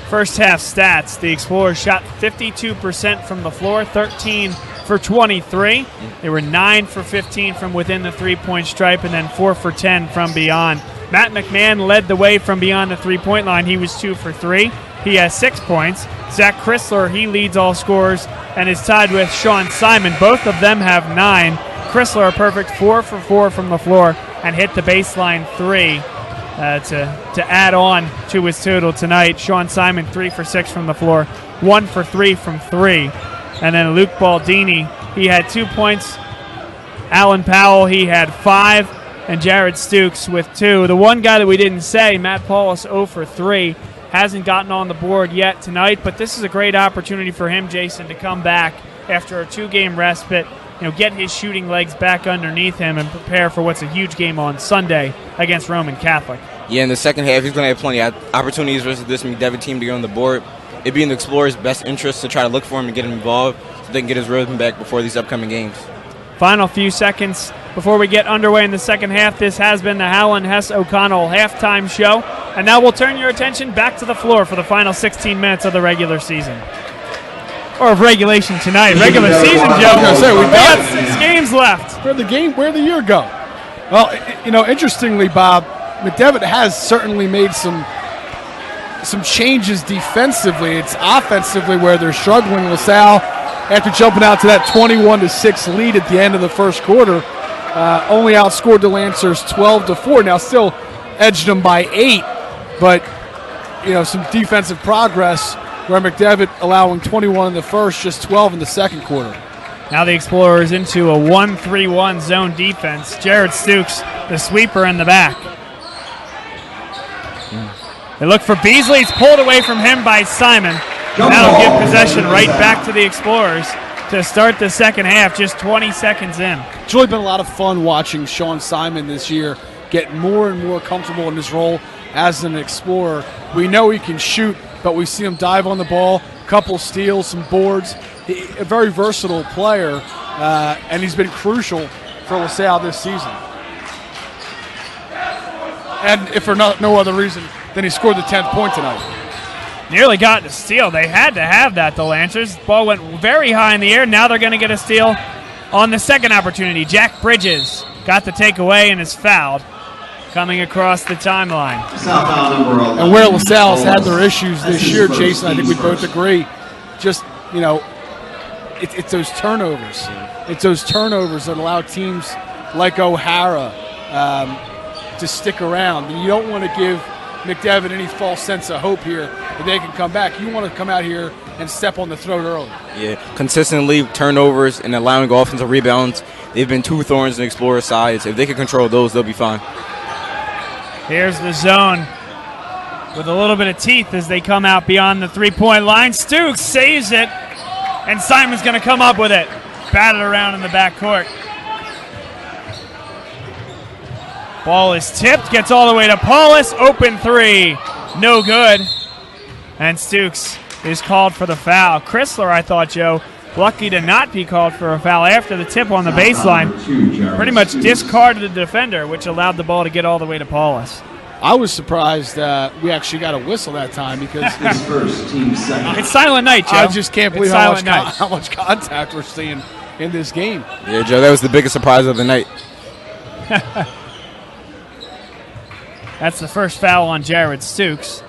First half stats, the Explorers shot 52% from the floor, 13 for 23. They were 9 for 15 from within the three-point stripe, and then 4 for 10 from beyond. Matt McMahon led the way from beyond the three-point line. He was 2 for 3. He has 6 points. Zach Chrysler, he leads all scorers and is tied with Sean Simon. Both of them have 9. Chrysler a perfect 4 for 4 from the floor and hit the baseline 3 to add on to his total tonight. Sean Simon 3 for 6 from the floor, 1 for 3 from 3. And then Luke Baldini, he had 2 points. Alan Powell, he had 5. And Jared Stukes with 2. The one guy that we didn't say, Matt Paulus, 0 for 3. Hasn't gotten on the board yet tonight, but this is a great opportunity for him, Jason, to come back after a 2-game respite, get his shooting legs back underneath him and prepare for what's a huge game on Sunday against Roman Catholic. Yeah, in the second half, he's going to have plenty of opportunities versus this McDevitt team to get on the board. It'd be in the Explorers' best interest to try to look for him and get him involved so they can get his rhythm back before these upcoming games. Final few seconds before we get underway in the second half. This has been the Howland Hess O'Connell halftime show. And now we'll turn your attention back to the floor for the final 16 minutes of the regular season. Or of regulation tonight. Regular season, Joe. We got 6 games left. Where'd the year go? Well, interestingly, Bob, McDevitt has certainly made some changes defensively. It's offensively where they're struggling. LaSalle, after jumping out to that 21-6 lead at the end of the first quarter, only outscored the Lancers 12-4. Now still edged them by 8, but some defensive progress where McDevitt allowing 21 in the first, just 12 in the second quarter. Now the Explorers into a 1-3-1 zone defense. Jared Stukes, the sweeper in the back. They look for Beasley. It's pulled away from him by Simon. That'll give possession right back to the Explorers to start the second half, just 20 seconds in. It's really been a lot of fun watching Sean Simon this year get more and more comfortable in his role as an Explorer. We know he can shoot, but we see him dive on the ball, couple steals, some boards. A very versatile player, and he's been crucial for LaSalle this season. And if for no other reason, then he scored the 10th point tonight. Nearly got a steal. They had to have that, the Lancers. Ball went very high in the air. Now they're going to get a steal on the second opportunity. Jack Bridges got the takeaway and is fouled coming across the timeline. And where LaSalle's had their issues this year, Jason, I think we both agree, just, it's those turnovers. It's those turnovers that allow teams like O'Hara to stick around. And you don't want to give McDevitt any false sense of hope here that they can come back. You want to come out here and step on the throat early. Yeah, consistently turnovers and allowing offensive rebounds. They've been two thorns in Explorer sides. If they can control those, they'll be fine. Here's the zone with a little bit of teeth as they come out beyond the three-point line. Stukes saves it, and Simon's going to come up with it. Batted around in the backcourt. Ball is tipped, gets all the way to Paulus. Open three, no good. And Stukes is called for the foul. Chrysler, I thought, Joe, lucky to not be called for a foul after the tip on the baseline. Pretty much discarded the defender, which allowed the ball to get all the way to Paulus. I was surprised we actually got a whistle that time because it's silent night, Joe. I just can't believe how much contact we're seeing in this game. Yeah, Joe, that was the biggest surprise of the night. That's the first foul on Jared Stukes.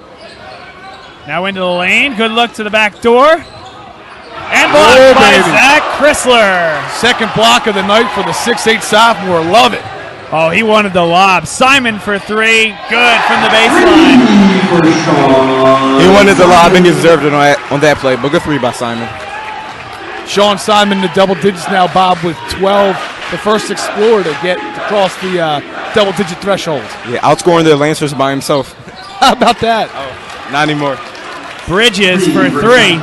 Now into the lane. Good look to the back door. And blocked by Zach Chrysler. Second block of the night for the 6'8 sophomore. Love it. Oh, he wanted the lob. Simon for three. Good from the baseline. He wanted the lob and he deserved it on that play, but good three by Simon. Sean Simon in the double digits now, Bob, with 12. The first Explorer to get across the double-digit threshold. Yeah, outscoring the Lancers by himself. How about that? Oh, not anymore. Bridges for three.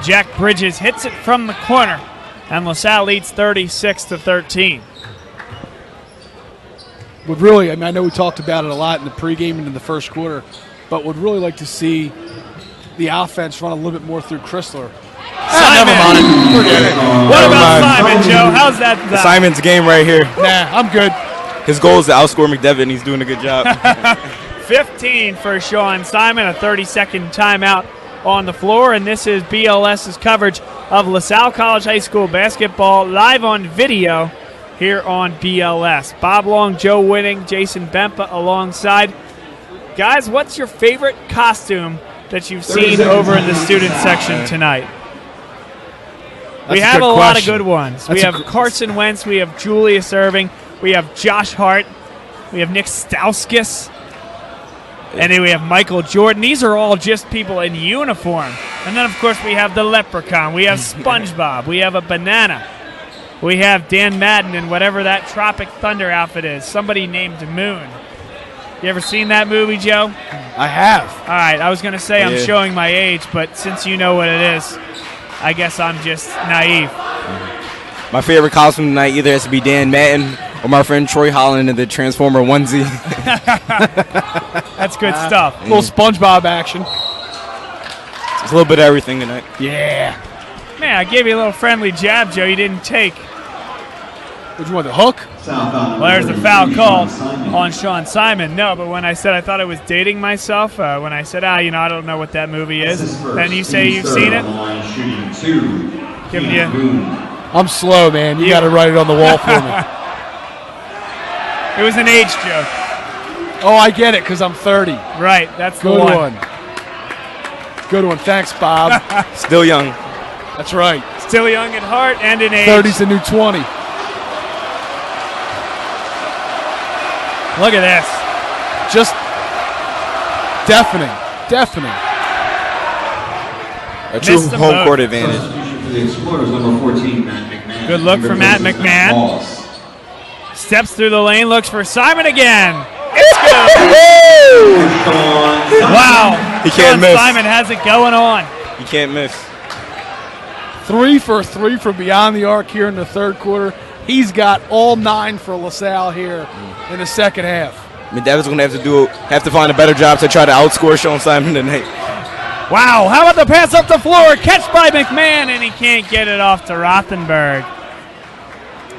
Jack Bridges hits it from the corner. and LaSalle leads 36-13. Would really, I know we talked about it a lot in the pregame and in the first quarter, but would really like to see the offense run a little bit more through Chrysler. Simon. Never mind. Forget it. What about Simon, Joe? How's that? Simon's game right here. Nah, I'm good. His goal is to outscore McDevitt, and he's doing a good job. 15 for Sean Simon, a 30-second timeout on the floor, and this is BLS's coverage of LaSalle College High School basketball live on video here on BLS. Bob Long, Joe Winning, Jason Bempa alongside. Guys, what's your favorite costume that you've seen over in the student section tonight? We have a lot of good ones. We have Carson Wentz, we have Julius Erving, we have Josh Hart, we have Nick Stauskas, and then we have Michael Jordan. These are all just people in uniform. And then, of course, we have the Leprechaun. We have SpongeBob. We have a banana. We have Dan Madden in whatever that Tropic Thunder outfit is. Somebody named Moon. You ever seen that movie, Joe? I have. All right, I was going to say I'm showing my age, but since you know what it is, I guess I'm just naive. My favorite costume tonight either has to be Dan Madden or my friend Troy Holland in the Transformer onesie. That's good stuff. A little SpongeBob action. It's a little bit of everything tonight. Yeah. Man, I gave you a little friendly jab, Joe. You didn't take. Would you want the hook? Well, there's a foul call on Sean Simon. No, but when I said I thought I was dating myself, when I said, I don't know what that movie is, then you say you've seen it? Giving you. I'm slow, man. You got to write it on the wall for me. It was an age joke. Oh, I get it, because I'm 30. Right, that's Good the one. Good one. Thanks, Bob. Still young. That's right. Still young at heart and in age. 30's the new 20. Look at this. Just deafening. A true home court advantage. The Explorers, number 14, Matt McMahon. Good look for Matt McMahon. Steps through the lane, looks for Simon again. It's good. Wow. He can't miss. Simon has it going on. He can't miss. 3 for 3 from beyond the arc here in the third quarter. He's got all 9 for LaSalle here in the second half. McDevitt's going to have to find a better job to try to outscore Sean Simon tonight. Wow, how about the pass up the floor? Catch by McMahon, and he can't get it off to Rothenberg.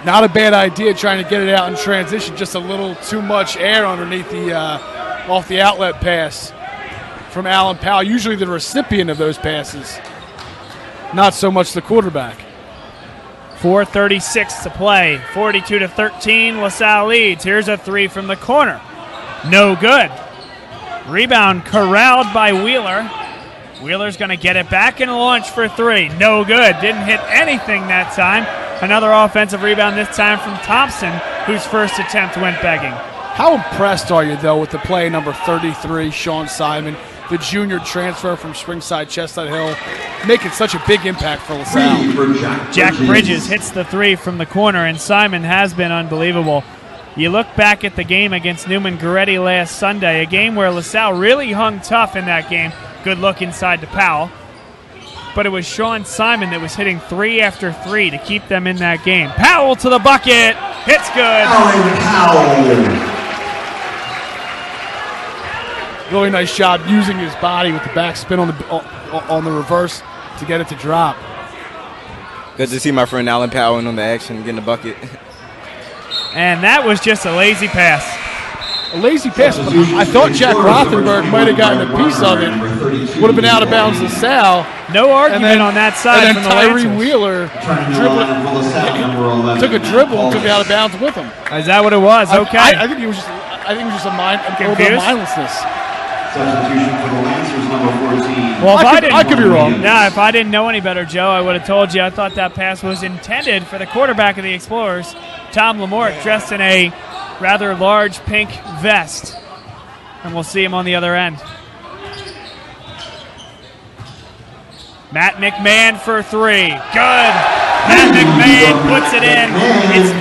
Not a bad idea trying to get it out in transition. Just a little too much air underneath the off the outlet pass from Alan Powell. Usually the recipient of those passes, not so much the quarterback. 4:36 to play. 42-13. LaSalle leads. Here's a three from the corner. No good. Rebound corralled by Wheeler. Wheeler's going to get it back and launch for three. No good. Didn't hit anything that time. Another offensive rebound, this time from Thompson, whose first attempt went begging. How impressed are you, though, with the play number 33, Sean Simon, the junior transfer from Springside Chestnut Hill, making such a big impact for LaSalle? Jack Bridges hits the three from the corner, and Simon has been unbelievable. You look back at the game against Newman Goretti last Sunday, a game where LaSalle really hung tough in that game. Good look inside to Powell. But it was Sean Simon that was hitting three after three to keep them in that game. Powell to the bucket. Hits good. Really nice job using his body with the backspin on the reverse to get it to drop. Good to see my friend Alan Powell on the action, getting the bucket. And that was just a lazy pass. A lazy pass. I thought Jack Rothenberg might have gotten a piece of it. Would have been out of bounds to Sal. No argument on that side. And then Tyree Wheeler took a dribble and took it out of bounds with him. Is that what it was? Okay. I think it was just a little bit of mindlessness. Substitution for the Lancers, number 14. Well, I could be wrong. Nah, if I didn't know any better, Joe, I would have told you. I thought that pass was intended for the quarterback of the Explorers, Tom Lamort, dressed in a rather large pink vest. And we'll see him on the other end. Matt McMahon for three. Good. Matt McMahon puts it in. It's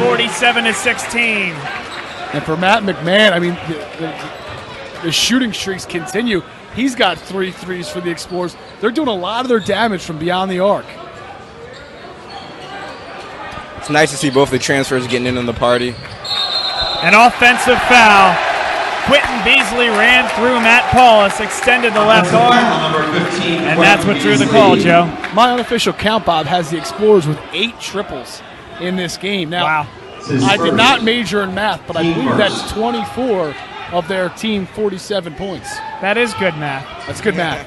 47-16. And for Matt McMahon, I mean, the shooting streaks continue. He's got 3 threes for the Explorers. They're doing a lot of their damage from beyond the arc. It's nice to see both the transfers getting in on the party. An offensive foul. Quentin Beasley ran through Matt Paulus, extended the left arm, and that's what drew the call, Joe. My unofficial count, Bob, has the Explorers with 8 triples in this game. Now, wow. I did not major in math, but I believe that's 24 of their team 47 points. That is good math. That's good math.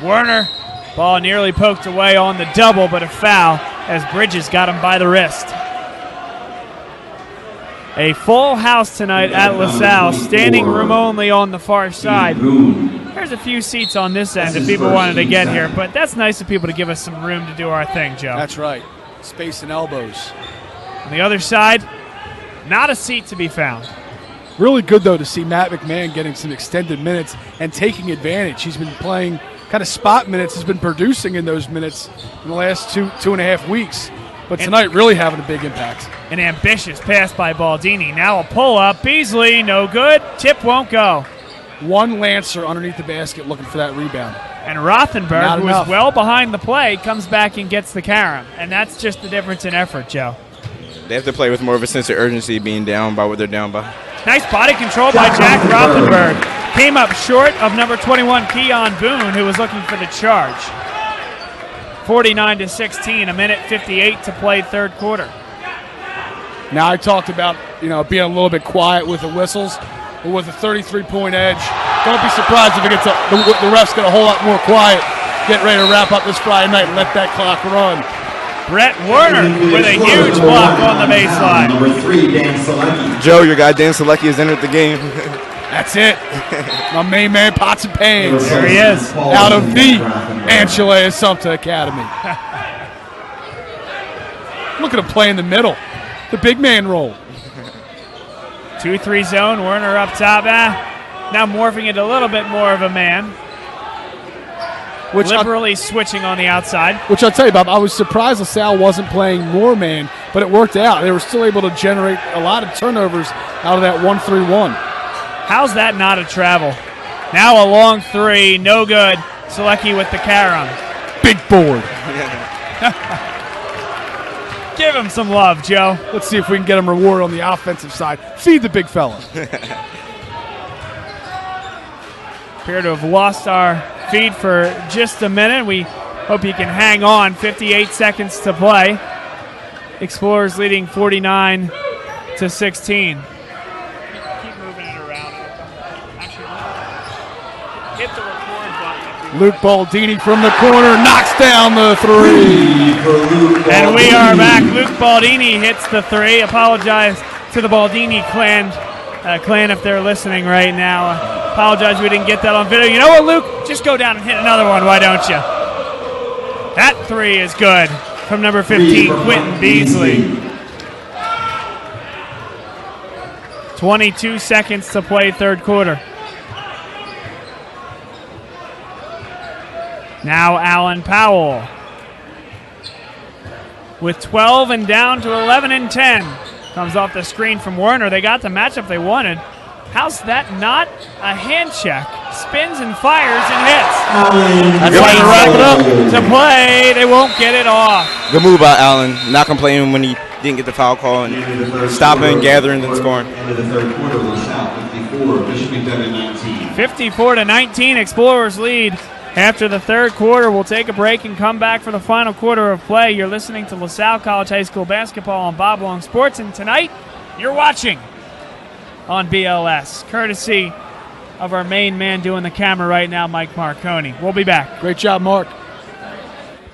Werner, ball nearly poked away on the double, but a foul as Bridges got him by the wrist. A full house tonight at LaSalle, standing room only on the far side. There's a few seats on this end if people wanted to get here, but that's nice of people to give us some room to do our thing, Joe. That's right. Space and elbows. On the other side, not a seat to be found. Really good, though, to see Matt McMahon getting some extended minutes and taking advantage. He's been playing kind of spot minutes, has been producing in those minutes in the last two and a half weeks. But tonight, really having a big impact. An ambitious pass by Baldini. Now a pull-up. Beasley, no good. Tip won't go. One Lancer underneath the basket looking for that rebound. And Rothenberg, who enough. is well behind the play, comes back and gets the carom. And that's just the difference in effort, Joe. They have to play with more of a sense of urgency being down by what they're down by. Nice body control by Jack Rothenberg. Came up short of number 21, Keon Boone, who was looking for the charge. 49-16, a minute 58 to play third quarter. Now I talked about, being a little bit quiet with the whistles, but with a 33-point edge, don't be surprised if it gets the refs get a whole lot more quiet. Get ready to wrap up this Friday night and let that clock run. Brett Werner with a huge block on the baseline. Number 3, Dan Selecki. Joe, your guy Dan Selecki has entered the game. That's it. My main man, Pots and Pans. There he is. Out of the Anchele Assumpta Academy. Look at him play in the middle. The big man role. 2-3 zone, Werner up top. Now morphing it a little bit more of a man. Liberally switching on the outside. Which I'll tell you, Bob, I was surprised LaSalle wasn't playing more man, but it worked out. They were still able to generate a lot of turnovers out of that 1-3-1. How's that not a travel? Now a long three, no good. Selecki with the carom. Big board. Give him some love, Joe. Let's see if we can get him reward on the offensive side. Feed the big fella. Appear to have lost our feed for just a minute. We hope you can hang on. 58 seconds to play. Explorers leading 49-16. Keep moving it around. Actually, hit the record button. Luke Baldini from the corner knocks down the three. And we are back. Luke Baldini hits the three. Apologize to the Baldini clan if they're listening right now. Apologize we didn't get that on video. You know what, Luke? Just go down and hit another one, why don't you? That three is good from number 15, Quentin Beasley. 22 seconds to play third quarter. Now Alan Powell with 12 and down to 11 and 10. Comes off the screen from Werner. They got the matchup they wanted. How's that not a hand check? Spins and fires and hits. That's why they wrap it up. To play, they won't get it off. Good move by Allen. Not complaining when he didn't get the foul call and stopping, gathering, and scoring. End of the third quarter, LaSalle 54, Bishop McDevitt 19. 54-19, Explorers lead. After the third quarter, we'll take a break and come back for the final quarter of play. You're listening to LaSalle College High School basketball on Bob Long Sports, and tonight you're watching on BLS, courtesy of our main man doing the camera right now, Mike Marconi. We'll be back. Great job, Mark.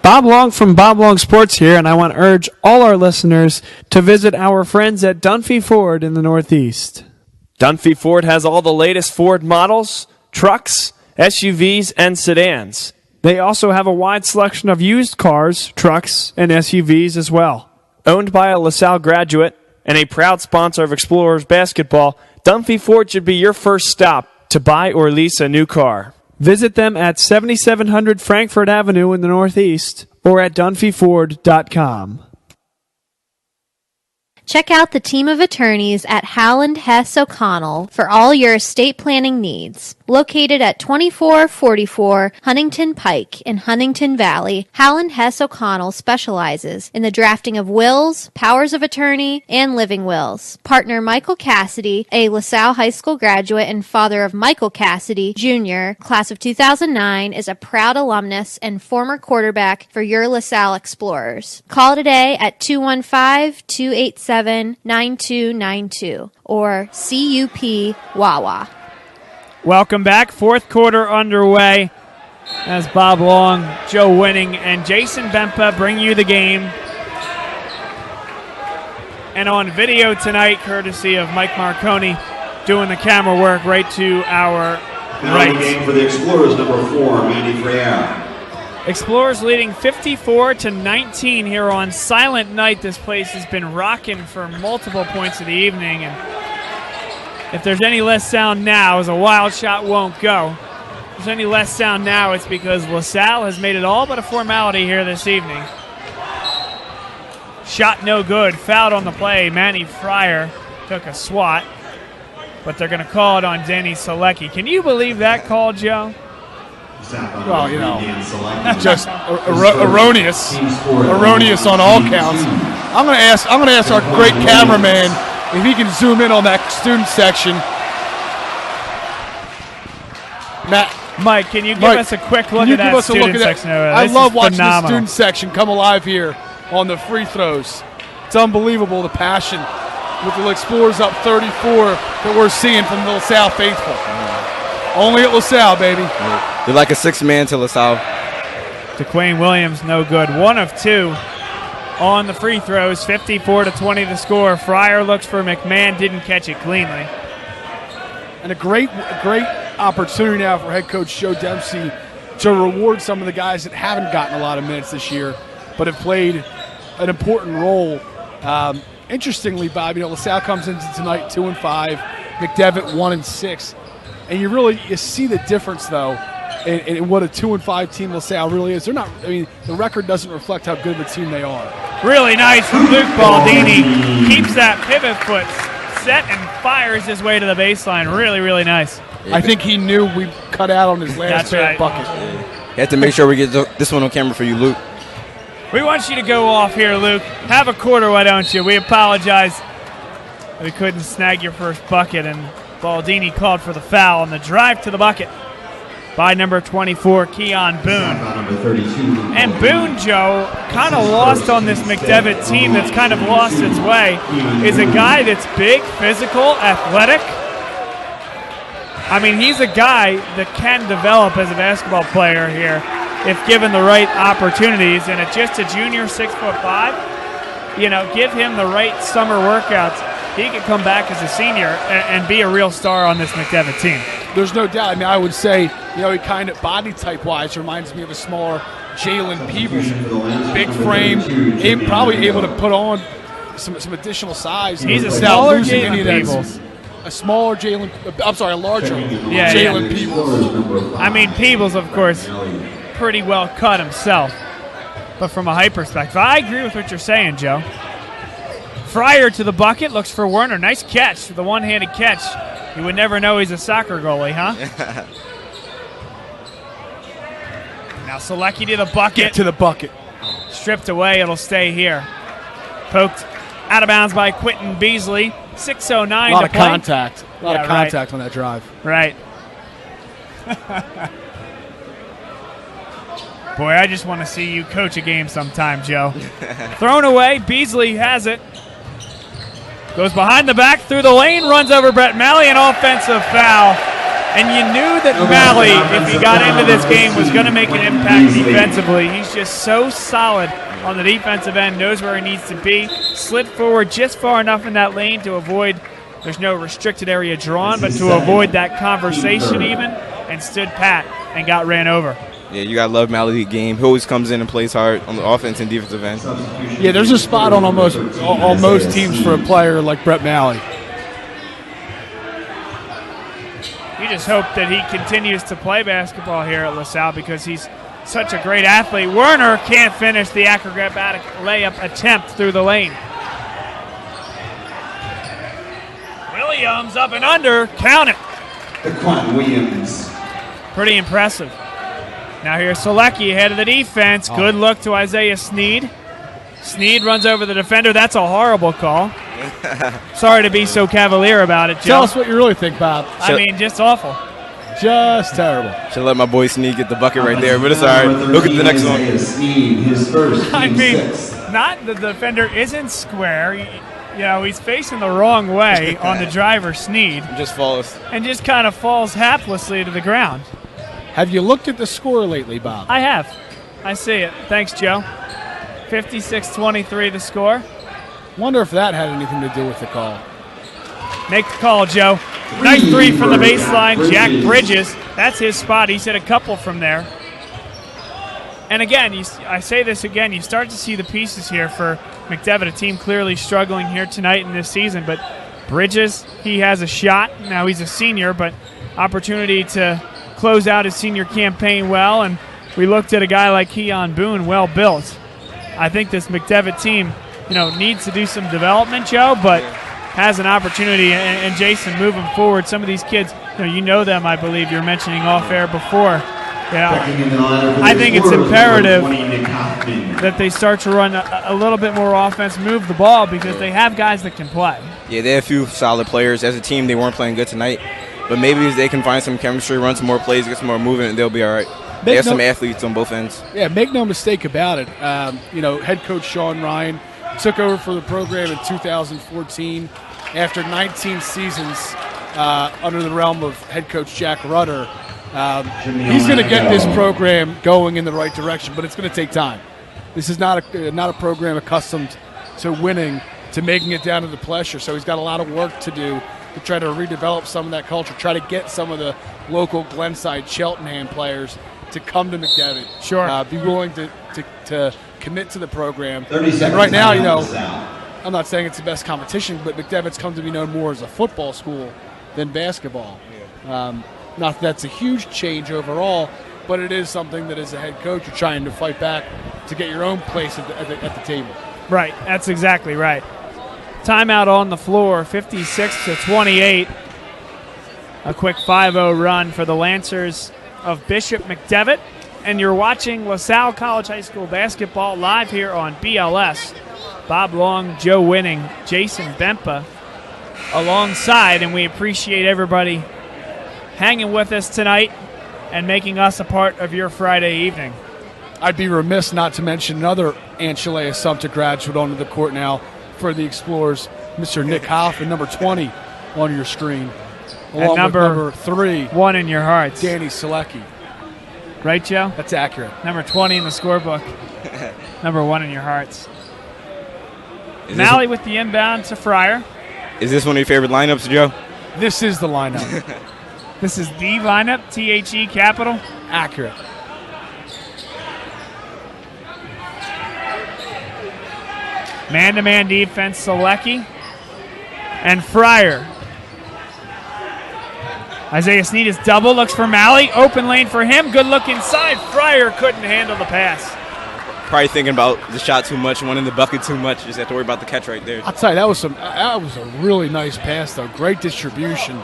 Bob Long from Bob Long Sports here, and I want to urge all our listeners to visit our friends at Dunphy Ford in the Northeast. Dunphy Ford has all the latest Ford models, trucks, SUVs, and sedans. They also have a wide selection of used cars, trucks, and SUVs as well. Owned by a LaSalle graduate and a proud sponsor of Explorers basketball, Dunphy Ford should be your first stop to buy or lease a new car. Visit them at 7700 Frankfort Avenue in the Northeast or at dunphyford.com. Check out the team of attorneys at Howland Hess O'Connell for all your estate planning needs. Located at 2444 Huntington Pike in Huntington Valley, Howland Hess O'Connell specializes in the drafting of wills, powers of attorney, and living wills. Partner Michael Cassidy, a LaSalle High School graduate and father of Michael Cassidy, Jr., class of 2009, is a proud alumnus and former quarterback for your LaSalle Explorers. Call today at 215-287-9292 or CUP Wawa. Welcome back. Fourth quarter underway as Bob Long, Joe Winning, and Jason Bempa bring you the game. And on video tonight, courtesy of Mike Marconi, doing the camera work right to our right. The game for the Explorers, number 4, Manny Freire. Explorers leading 54-19 here on Silent Night. This place has been rocking for multiple points of the evening, and if there's any less sound now, as a wild shot won't go. If there's any less sound now, it's because LaSalle has made it all but a formality here this evening. Shot no good. Fouled on the play. Manny Fryer took a swat, but they're going to call it on Denny Selecki. Can you believe that call, Joe? Well, you know, just erroneous on all counts. I'm going to ask our great cameraman if he can zoom in on that student section. Mike, can you give us a quick look at that student section? I love watching the student section come alive here on the free throws. It's unbelievable, the passion with the Explorers up 34 that we're seeing from the LaSalle faithful. Only at LaSalle, baby. They're like a 6-man to LaSalle. DeQuayne Williams, no good. 1 of 2 on the free throws. 54-20 the score. Fryer looks for McMahon, didn't catch it cleanly. And a great opportunity now for head coach Joe Dempsey to reward some of the guys that haven't gotten a lot of minutes this year, but have played an important role. Interestingly, Bob, LaSalle comes into tonight 2-5, McDevitt 1-6. And you see the difference, though, in what a 2-5 team LaSalle really is. The record doesn't reflect how good of a team they are. Really nice from Luke Baldini. Keeps that pivot foot set and fires his way to the baseline. Really, really nice. I think he knew we cut out on his last bucket. You have to make sure we get this one on camera for you, Luke. We want you to go off here, Luke. Have a quarter, why don't you? We apologize. We couldn't snag your first bucket, and Baldini called for the foul on the drive to the bucket by number 24, Keon Boone. And Boone, Joe, kind of lost on this McDevitt team that's kind of lost its way, is a guy that's big, physical, athletic. I mean, he's a guy that can develop as a basketball player here if given the right opportunities. And at just a junior, 6'5", give him the right summer workouts. He could come back as a senior and be a real star on this McDevitt team. There's no doubt. I would say, he kind of body type-wise reminds me of a smaller Jalen Peebles. Big frame, probably able to put on some additional size. He's a smaller Jalen Peebles. A larger Jalen Peebles. Peebles, of course, pretty well cut himself. But from a height perspective, I agree with what you're saying, Joe. Fryer to the bucket, looks for Werner. Nice catch, the one-handed catch. You would never know he's a soccer goalie, huh? Now Selecki to the bucket. Get to the bucket. Stripped away, it'll stay here. Poked out of bounds by Quentin Beasley. 6:09 to play. A lot of contact. A lot of contact on that drive. Right. Boy, I just want to see you coach a game sometime, Joe. Thrown away, Beasley has it. Goes behind the back, through the lane, runs over Brett Malley, an offensive foul. And you knew that Malley, if he got into this game, was going to make an impact defensively. He's just so solid on the defensive end, knows where he needs to be. Slid forward just far enough in that lane to avoid, there's no restricted area drawn, but to avoid that conversation even, and stood pat and got ran over. Yeah, you got to love Malley game. He always comes in and plays hard on the offense and defensive end. Yeah, there's a spot on most teams for a player like Brett Malley. You just hope that he continues to play basketball here at LaSalle because he's such a great athlete. Werner can't finish the acrobatic layup attempt through the lane. Williams up and under. Count it. Daquan Williams. Pretty impressive. Now here's Selecki ahead of the defense. Good look to Isaiah Sneed. Sneed runs over the defender. That's a horrible call. Sorry to be so cavalier about it, Joe. Tell us what you really think, Bob. I mean, just awful. Just terrible. Should let my boy Sneed get the bucket right there, but it's all right. Look at the next one. His first I mean, six. not the defender isn't square. He's facing the wrong way on the driver, Sneed, Just falls. and just kind of falls haplessly to the ground. Have you looked at the score lately, Bob? I have. I see it. Thanks, Joe. 56-23 the score. Wonder if that had anything to do with the call. Make the call, Joe. Nice three from the baseline. Jack Bridges. That's his spot. He's hit a couple from there. And again, I say this again, you start to see the pieces here for McDevitt, a team clearly struggling here tonight in this season. But Bridges, he has a shot. Now he's a senior, but opportunity to close out his senior campaign well. And we looked at a guy like Keon Boone, well built. I think this McDevitt team, needs to do some development, Joe, but has an opportunity. And Jason, moving forward, some of these kids, you know them, I believe you're mentioning off air before. I think it's imperative that they start to run a little bit more offense, move the ball, because they have guys that can play. Yeah, they have a few solid players. As a team, they weren't playing good tonight. But maybe if they can find some chemistry, run some more plays, get some more movement, they'll be all right. They have some athletes on both ends. Yeah, make no mistake about it. Head coach Sean Ryan took over for the program in 2014 after 19 seasons under the realm of head coach Jack Rutter. He's going to get this program going in the right direction, but it's going to take time. This is not a program accustomed to winning, to making it down to the pressure. So he's got a lot of work to do to try to redevelop some of that culture, try to get some of the local Glenside, Cheltenham players to come to McDevitt. Sure. Be willing to commit to the program. And right now, I'm not saying it's the best competition, but McDevitt's come to be known more as a football school than basketball. Not that that's a huge change overall, but it is something that as a head coach you're trying to fight back to get your own place at the table. Right, that's exactly right. Timeout on the floor, 56-28. A quick 5-0 run for the Lancers of Bishop McDevitt. And you're watching LaSalle College High School basketball live here on BLS. Bob Long, Joe Winning, Jason Bempa alongside, and we appreciate everybody hanging with us tonight and making us a part of your Friday evening. I'd be remiss not to mention another Anchele Assumpta graduate onto the court now for the Explorers, Mr. Nick Hoffman, number 20 on your screen, along with number 3, 1 in your hearts, Danny Selecki. Right, Joe? That's accurate. Number 20 in the scorebook, number 1 in your hearts. Malley with the inbound to Fryer. Is this one of your favorite lineups, Joe? This is the lineup. This is the lineup, THE capital. Accurate. Man-to-man defense, Selecki and Fryer. Isaiah Sneed is double, looks for Malley. Open lane for him. Good look inside. Fryer couldn't handle the pass. Probably thinking about the shot too much, wanting the bucket too much. Just have to worry about the catch right there. I'll tell you, that was a really nice pass, though. Great distribution.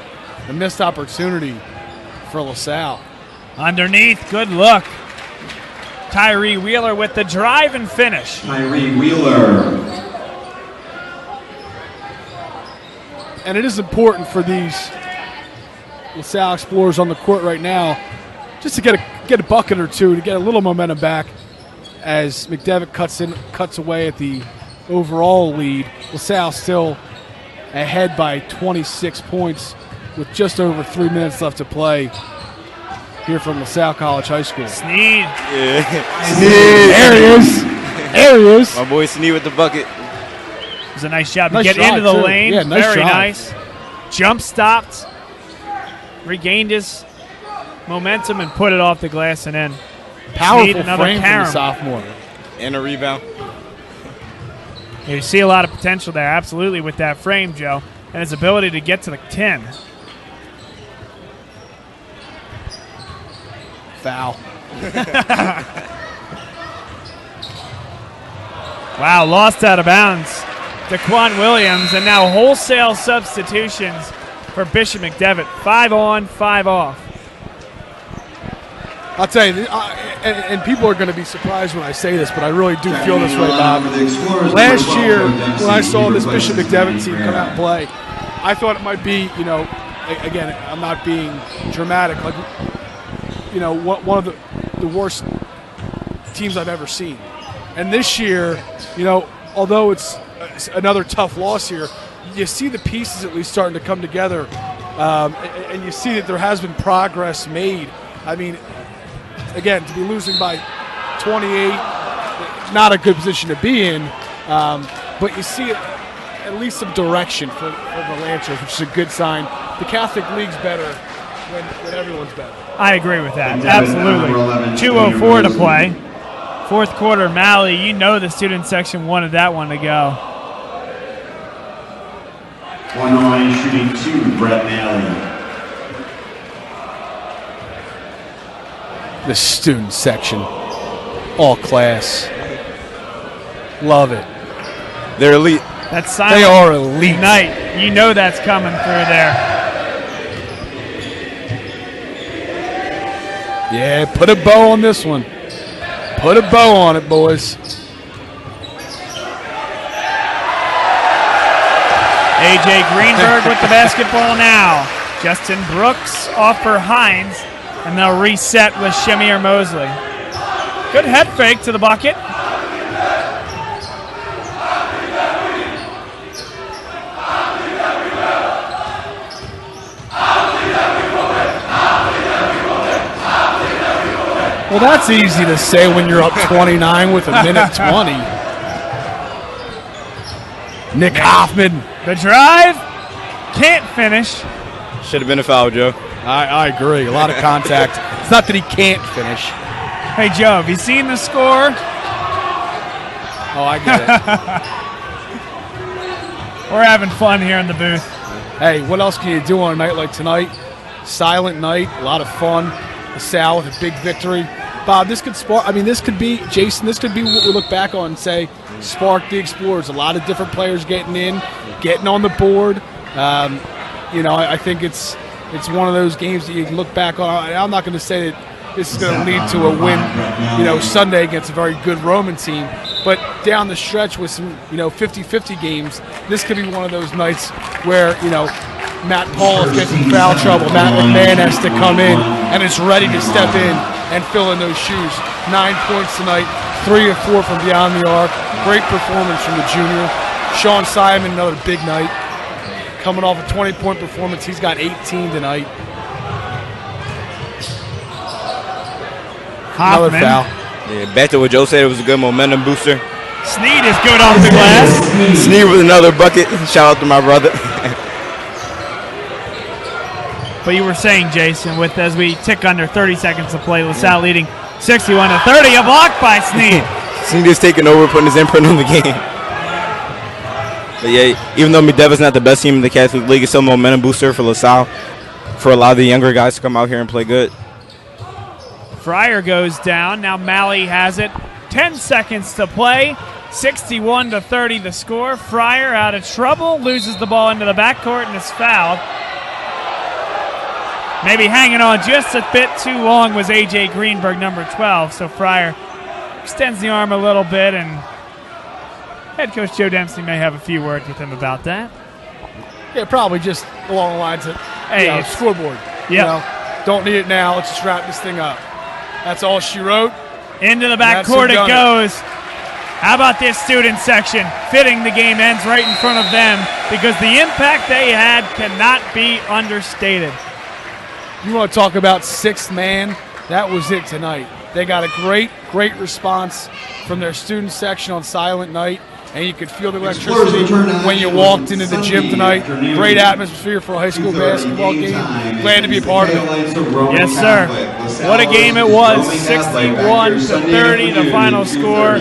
A missed opportunity for LaSalle. Underneath, good look. Tyree Wheeler with the drive and finish. Tyree Wheeler. And it is important for these LaSalle Explorers on the court right now just to get a bucket or two, to get a little momentum back as McDevitt cuts away at the overall lead. LaSalle still ahead by 26 points with just over 3 minutes left to play here from LaSalle College High School. Sneed. Yeah. There he is. There he is. My boy Sneed with the bucket. It was a nice job to Nice get shot, into the too. lane. Yeah, nice Very shot. nice. Jump stopped. Regained his momentum and put it off the glass and in. Powerful another frame from carom. the sophomore. And a rebound. You see a lot of potential there, absolutely, with that frame, Joe, and his ability to get to the 10. Foul. Wow, lost out of bounds. Daquan Williams, and now wholesale substitutions for Bishop McDevitt. 5 on, 5 off. I'll tell you, and people are going to be surprised when I say this, but I really do feel this way, Bob. Last year, when I saw this Bishop McDevitt team come out and play, I thought it might be, again, I'm not being dramatic, like, one of the worst teams I've ever seen. And this year, although it's another tough loss here, you see the pieces at least starting to come together, and you see that there has been progress made. I mean, again, to be losing by 28, not a good position to be in, but you see at least some direction for the Lancers, which is a good sign. The Catholic League's better when everyone's better. I agree with that, absolutely. 2:04 to play. Fourth quarter, Malley, the student section wanted that one to go. One line shooting 2, Brett Malley. The student section, all class. Love it. They're elite. That's Silent They are elite. Night. That's coming through there. Yeah, put a bow on this one. Put a bow on it, boys. A.J. Greenberg with the basketball now. Justin Brooks off for Hines, and they'll reset with Shamir Mosley. Good head fake to the bucket. Well, that's easy to say when you're up 29 with a minute 20. Nick Hoffman. The drive. Can't finish. Should have been a foul, Joe. I agree. A lot of contact. It's not that he can't finish. Hey, Joe, have you seen the score? Oh, I get it. We're having fun here in the booth. Hey, what else can you do on a night like tonight? Silent night, a lot of fun. The Salle with a big victory. Bob, this could spark. This could be, Jason, this could be what we look back on and say, spark the Explorers. A lot of different players getting in, getting on the board. I think it's one of those games that you can look back on. I'm not going to say that this is going to lead to a win, Sunday against a very good Roman team. But down the stretch with some, 50-50 games, this could be one of those nights where, Matt Paul gets in foul trouble. Matt McMahon has to come in and is ready to step in and fill in those shoes. 9 points tonight, 3 of 4 from beyond the arc. Great performance from the junior. Sean Simon, another big night. Coming off a 20-point performance, he's got 18 tonight. Hoffman. Another foul. Yeah, back to what Joe said, it was a good momentum booster. Sneed is good off the glass. Sneed with another bucket. Shout out to my brother. But you were saying, Jason, as we tick under 30 seconds to play, LaSalle leading 61-30, a block by Sneed. Sneed is taking over, putting his imprint on the game. But yeah, even though McDevitt's not the best team in the Catholic League, it's still a momentum booster for LaSalle, for a lot of the younger guys to come out here and play good. Fryer goes down. Now Malley has it. 10 seconds to play. 61-30 the score. Fryer out of trouble, loses the ball into the backcourt and is fouled. Maybe hanging on just a bit too long was A.J. Greenberg, number 12. So Fryer extends the arm a little bit, and head coach Joe Dempsey may have a few words with him about that. Yeah, probably just along the lines of, scoreboard. Yeah. Don't need it now. Let's just wrap this thing up. That's all she wrote. Into the backcourt it goes. How about this student section? Fitting the game ends right in front of them because the impact they had cannot be understated. You want to talk about sixth man? That was it tonight. They got a great response from their student section on Silent Night, and you could feel the electricity when you walked into the gym tonight. Great atmosphere for a high school basketball game. Glad to be a part of it. Yes, sir. What a game it was. 61-30, the final score.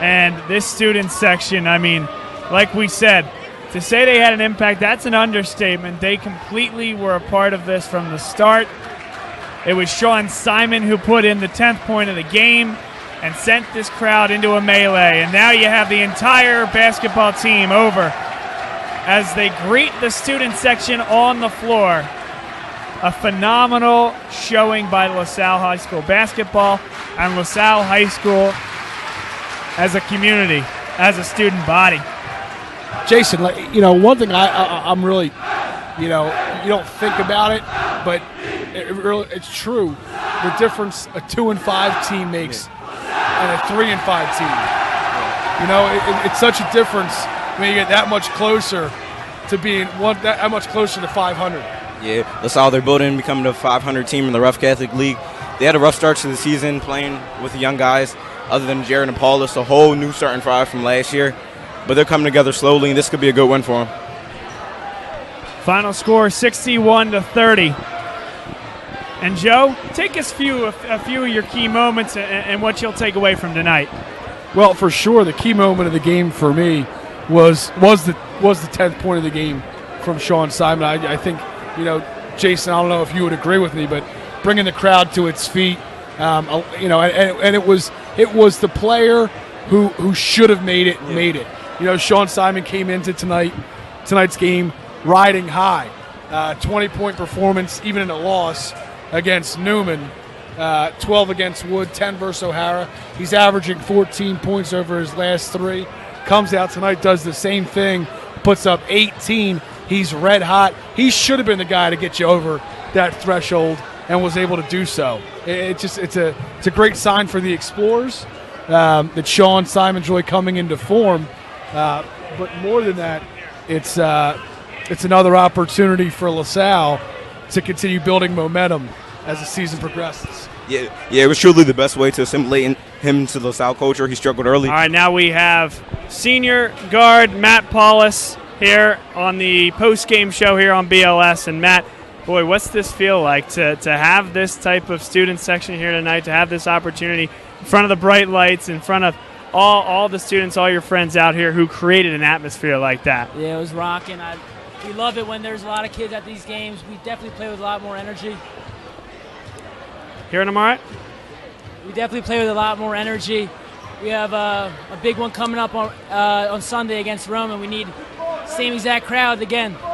And this student section, like we said, to say they had an impact, that's an understatement. They completely were a part of this from the start. It was Sean Simon who put in the 10th point of the game and sent this crowd into a melee. And now you have the entire basketball team over as they greet the student section on the floor. A phenomenal showing by LaSalle High School basketball and LaSalle High School as a community, as a student body. Jason, one thing I'm really, you don't think about it, but it's true. The difference a 2 and 5 team makes and a 3 and 5 team. It's such a difference when you get that much closer to being that much closer to 500. Yeah, LaSalle, they're building, becoming a 500 team in the Rough Catholic League. They had a rough start to the season playing with the young guys, other than Jared and Paulus, a whole new starting five from last year. But they're coming together slowly, and this could be a good win for them. Final score 61-30. And Joe, take us through a few of your key moments and what you'll take away from tonight. Well, for sure, the key moment of the game for me was the 10th point of the game from Sean Simon. I think, Jason, I don't know if you would agree with me, but bringing the crowd to its feet, and it was the player who should have made it, made it. Sean Simon came into tonight's game riding high. 20-point performance, even in a loss against Newman. 12 against Wood, 10 versus O'Hara. He's averaging 14 points over his last 3. Comes out tonight, does the same thing, puts up 18. He's red hot. He should have been the guy to get you over that threshold and was able to do so. It's a great sign for the Explorers that Sean Simon's really coming into form. But more than that, it's another opportunity for LaSalle to continue building momentum as the season progresses. Yeah, it was truly the best way to assimilate him to the LaSalle culture. He struggled early. All right, now we have senior guard Matt Paulus here on the post-game show here on BLS. And Matt, boy, what's this feel like to have this type of student section here tonight, to have this opportunity in front of the bright lights, in front of all the students, all your friends out here who created an atmosphere like that? Yeah, it was rocking. We love it when there's a lot of kids at these games. We definitely play with a lot more energy. Hearing them all right? We definitely play with a lot more energy. We have a big one coming up on Sunday against Rome, and we need same exact crowd again.